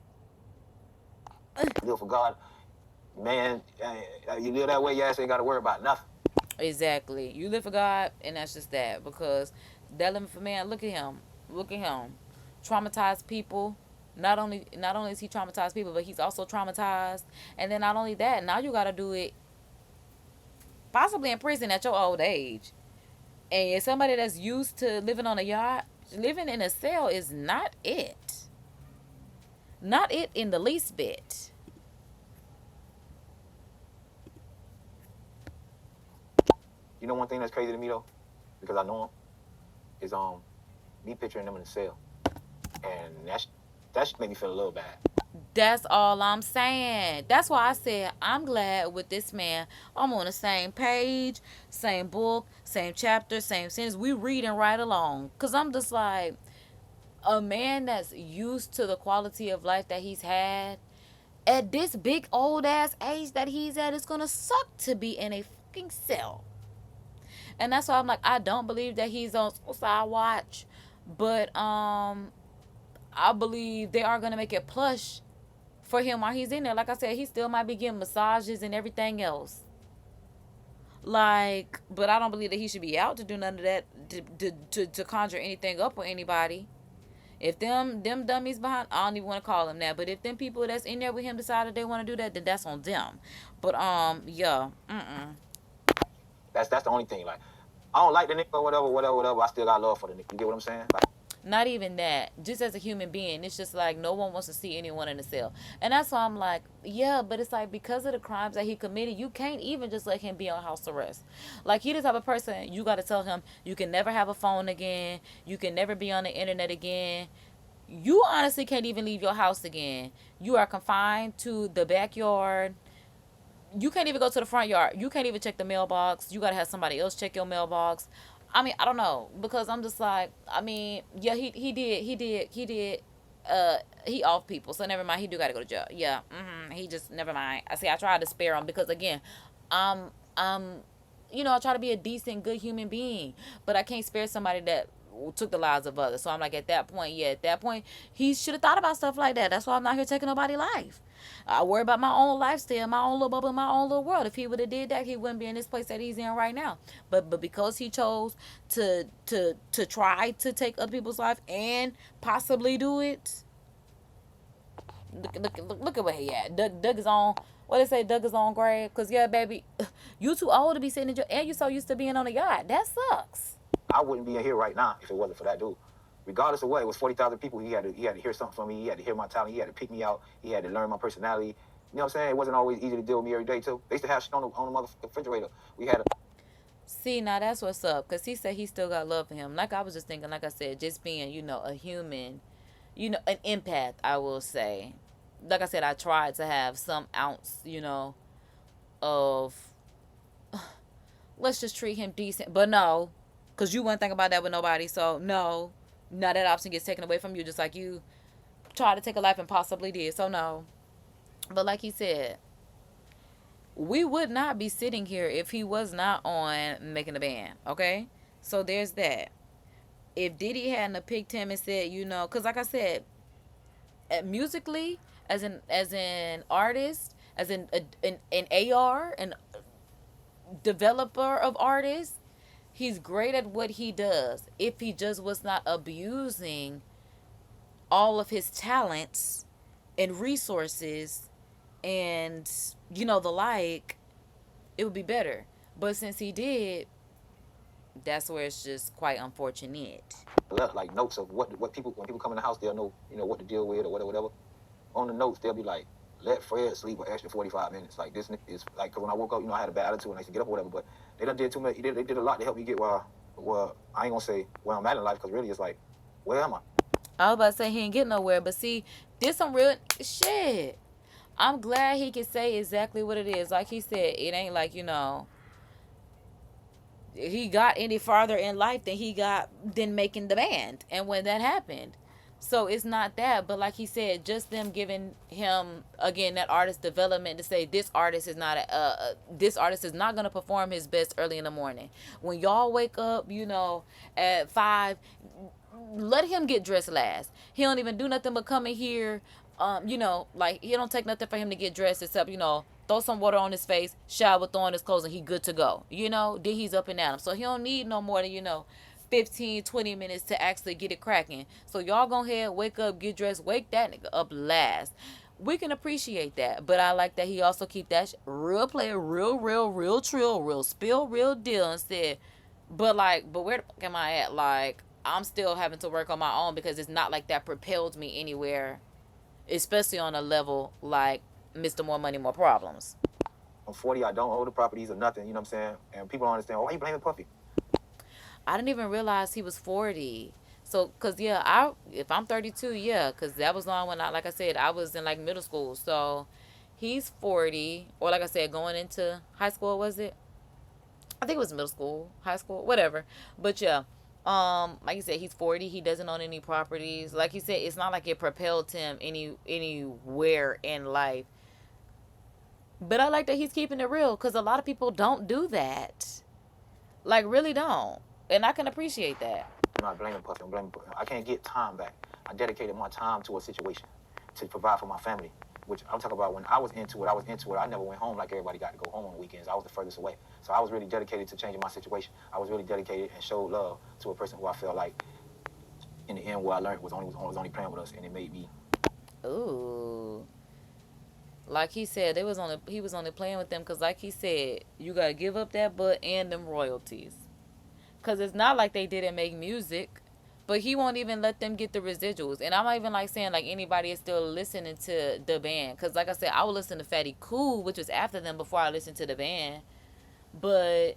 Live for God, man. You live that way, your ass ain't got to worry about nothing. Exactly. You live for God, and that's just that. Because that living for man, look at him. Look at him. Traumatized people. Not only is he traumatized people, but he's also traumatized. And then not only that, now you got to do it possibly in prison at your old age. And somebody that's used to living on a yacht, living in a cell is not it. Not it in the least bit. You know one thing that's crazy to me though, because I know him, is me picturing them in a cell, and That shit made me feel a little bad. That's all I'm saying. That's why I said I'm glad with this man. I'm on the same page, same book, same chapter, same sentence. We reading right along. Cause I'm just like a man that's used to the quality of life that he's had at this big old ass age that he's at. It's gonna suck to be in a fucking cell. And that's why I'm like, I don't believe that he's on suicide watch, but I believe they are gonna make it plush for him while he's in there. Like I said, he still might be getting massages and everything else. Like, but I don't believe that he should be out to do none of that to conjure anything up or anybody. If them dummies behind, I don't even want to call them that. But if them people that's in there with him decided they want to do that, then that's on them. But yeah, That's the only thing. Like, I don't like the nigga or whatever. I still got love for the nigga. You get what I'm saying? Like, not even that. Just as a human being, it's just like no one wants to see anyone in a cell. And that's why I'm like, yeah, but it's like because of the crimes that he committed, you can't even just let him be on house arrest. Like, he the type of person, you got to tell him you can never have a phone again. You can never be on the internet again. You honestly can't even leave your house again. You are confined to the backyard. You can't even go to the front yard. You can't even check the mailbox. You got to have somebody else check your mailbox. I mean, I don't know, because I'm just like, I mean, yeah, he off people, so never mind, he do gotta go to jail. Yeah, he just, never mind. I tried to spare him because, again, I'm I try to be a decent, good human being, but I can't spare somebody that took the lives of others. So I'm like, at that point, he should have thought about stuff like that. That's why I'm not here taking nobody's life. I worry about my own lifestyle, my own little bubble, my own little world. If he would have did that, he wouldn't be in this place that he's in right now. But because he chose to try to take other people's life and possibly do it, look at where he at. Doug is on. What they say, Doug is on grave. Cause yeah, baby, you too old to be sitting in jail, and you so used to being on a yacht. That sucks. I wouldn't be in here right now if it wasn't for that dude. Regardless of what, it was 40,000 people. He had to hear something from me. He had to hear my talent. He had to pick me out. He had to learn my personality. You know what I'm saying? It wasn't always easy to deal with me every day, too. They used to have shit on the motherfucking refrigerator. We had a... See, now that's what's up. Because he said he still got love for him. Like I was just thinking, like I said, just being, a human, an empath, I will say. Like I said, I tried to have some ounce, of, let's just treat him decent. But no, because you wouldn't think about that with nobody. So, no. Now that option gets taken away from you, just like you tried to take a life and possibly did. So no. But like he said, we would not be sitting here if he was not on Making a Band. Okay? So there's that. If Diddy hadn't picked him and said, because like I said, musically, as an artist, as an AR, an developer of artists, he's great at what he does. If he just was not abusing all of his talents and resources and, the like, it would be better. But since he did, that's where it's just quite unfortunate. Like notes of what people, when people come in the house, they'll know, what to deal with or whatever. On the notes, they'll be like, let Fred sleep an extra 45 minutes. Like, this is like, because when I woke up, I had a bad attitude and I used to get up or whatever, but they done did too much. They did a lot to help me get where I ain't gonna say where I'm at in life, because really it's like, where am I? I was about to say he ain't getting nowhere, but see, this some real shit. I'm glad he can say exactly what it is. Like he said, it ain't like, he got any farther in life than making the band. And when that happened. So it's not that, but like he said, just them giving him, again, that artist development to say this artist is not going to perform his best early in the morning. When y'all wake up, at 5, let him get dressed last. He don't even do nothing but come in here, like he don't take nothing for him to get dressed except, throw some water on his face, shower, throw on his clothes, and he good to go. Then he's up and at him. So he don't need no more than, 15, 20 minutes to actually get it cracking. So y'all go ahead, wake up, get dressed, wake that nigga up last. We can appreciate that. But I like that he also keep that real player, real trill, real spill, real deal, and said, but where the fuck am I at? Like, I'm still having to work on my own, because it's not like that propelled me anywhere, especially on a level like Mr. More Money, More Problems. I'm 40, I don't own the properties or nothing, you know what I'm saying? And people don't understand, why you blaming Puffy? I didn't even realize he was 40. So, cause yeah, if I'm 32, yeah, cause that was long when like I said, I was in like middle school. So, he's 40, or like I said, going into high school. Was it? I think it was middle school, high school, whatever. But yeah, like you said, he's 40. He doesn't own any properties. Like you said, it's not like it propelled him anywhere in life. But I like that he's keeping it real, cause a lot of people don't do that. Like, really don't, and I can appreciate that. I'm not blaming Puffy. I'm blaming Puffy. I can't get time back. I dedicated my time to a situation to provide for my family, which I'm talking about when I was into it. I never went home like everybody got to go home on the weekends. I was the furthest away. So I was really dedicated to changing my situation. I was really dedicated and showed love to a person who I felt like, in the end, what I learned was only playing with us, and it made me. Ooh. Like he said, he was only playing with them because, like he said, you gotta give up that butt and them royalties. Cause it's not like they didn't make music, but he won't even let them get the residuals. And I'm not even like saying like anybody is still listening to the band. Cause like I said, I would listen to Fatty Cool, which was after them, before I listened to the band. But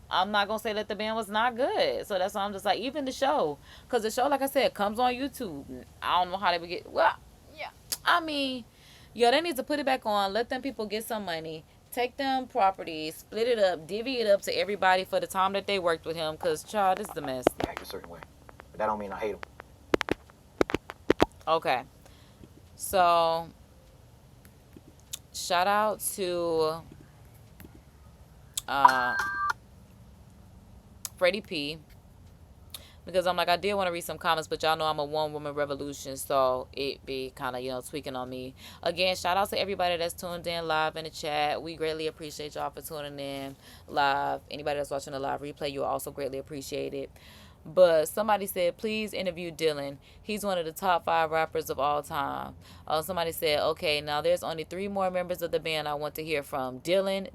I'm not gonna say that the band was not good. So that's why I'm just like, even the show, cause the show, like I said, comes on YouTube. I don't know how they would get. Well, yeah, I mean, yeah, they need to put it back on. Let them people get some money. Take them properties, split it up, divvy it up to everybody for the time that they worked with him. Cause child, this is the mess. Act a certain way, but that don't mean I hate him. Okay, so shout out to Freddie P. Because I'm like, I did want to read some comments, but y'all know I'm a one-woman revolution, so it be kind of, tweaking on me. Again, shout out to everybody that's tuned in live in the chat. We greatly appreciate y'all for tuning in live. Anybody that's watching the live replay, you'll also greatly appreciate it. But somebody said, please interview Dylan. He's one of the top 5 rappers of all time. Somebody said, okay, now there's only 3 more members of the band I want to hear from. Dylan,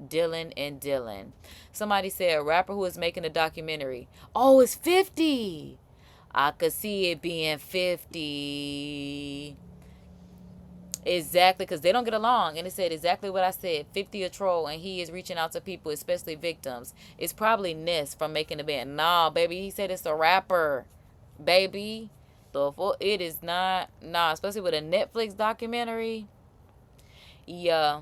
and Dylan. Somebody said, a rapper who is making a documentary. Oh, it's 50. I could see it being 50. Exactly, because they don't get along. And it said exactly what I said. 50 a troll, and he is reaching out to people, especially victims. It's probably Ness from making the band. Nah, baby, he said it's a rapper. Baby. It is not. Nah, especially with a Netflix documentary. Yeah.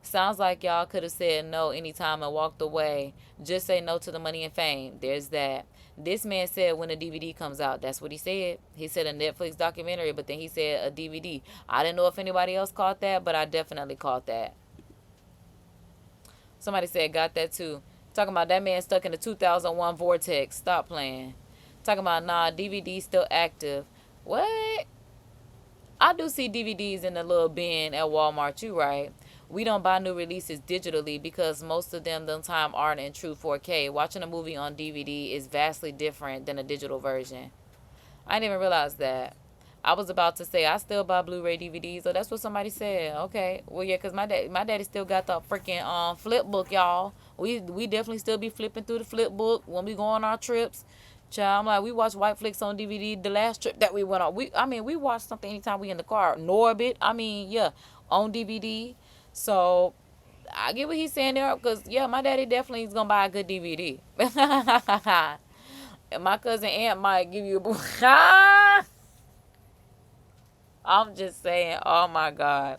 Sounds like y'all could have said no anytime and walked away. Just say no to the money and fame. There's that. This man said when a DVD comes out. That's what he said. He said a Netflix documentary, but then he said a DVD. I didn't know if anybody else caught that, but I definitely caught that. Somebody said got that too. Talking about that man stuck in the 2001 vortex. Stop playing. Talking about, nah, DVD still active. What? I do see DVDs in the little bin at Walmart. You right. We don't buy new releases digitally because most of them time aren't in true 4K. Watching a movie on DVD is vastly different than a digital version. I didn't even realize that. I was about to say I still buy Blu-ray DVDs, so that's what somebody said. Okay, well yeah, cause my daddy still got the freaking flip book, y'all. We definitely still be flipping through the flip book when we go on our trips. Child, I'm like, we watch White Flicks on DVD the last trip that we went on. We watch something anytime we in the car. Norbit, on DVD. So I get what he's saying there, because yeah, my daddy definitely is gonna buy a good DVD. And my cousin Aunt might give you a I'm just saying, oh my God.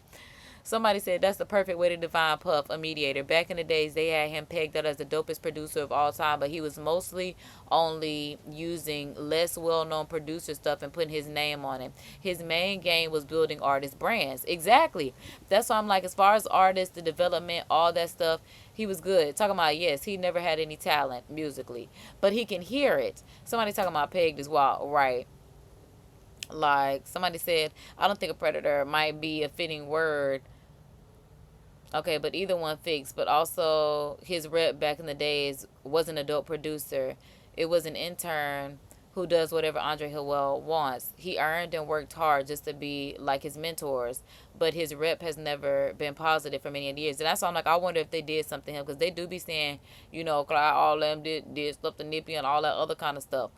Somebody said that's the perfect way to define Puff, a mediator. Back in the days, they had him pegged out as the dopest producer of all time, but he was mostly only using less well-known producer stuff and putting his name on it. His main game was building artist brands. Exactly. That's why I'm like, as far as artists, the development, all that stuff, he was good. Talking about, yes, he never had any talent musically, but he can hear it. Somebody talking about pegged as well, right? Like, somebody said, I don't think a predator might be a fitting word. Okay, but either one fixed. But also, his rep back in the days wasn't a dope producer. It was an intern who does whatever Andre Hillwell wants. He earned and worked hard just to be like his mentors. But his rep has never been positive for many years. And that's why I'm like, I wonder if they did something to him. Because they do be saying, Clyde, all them did stuff to Nippy and all that other kind of stuff.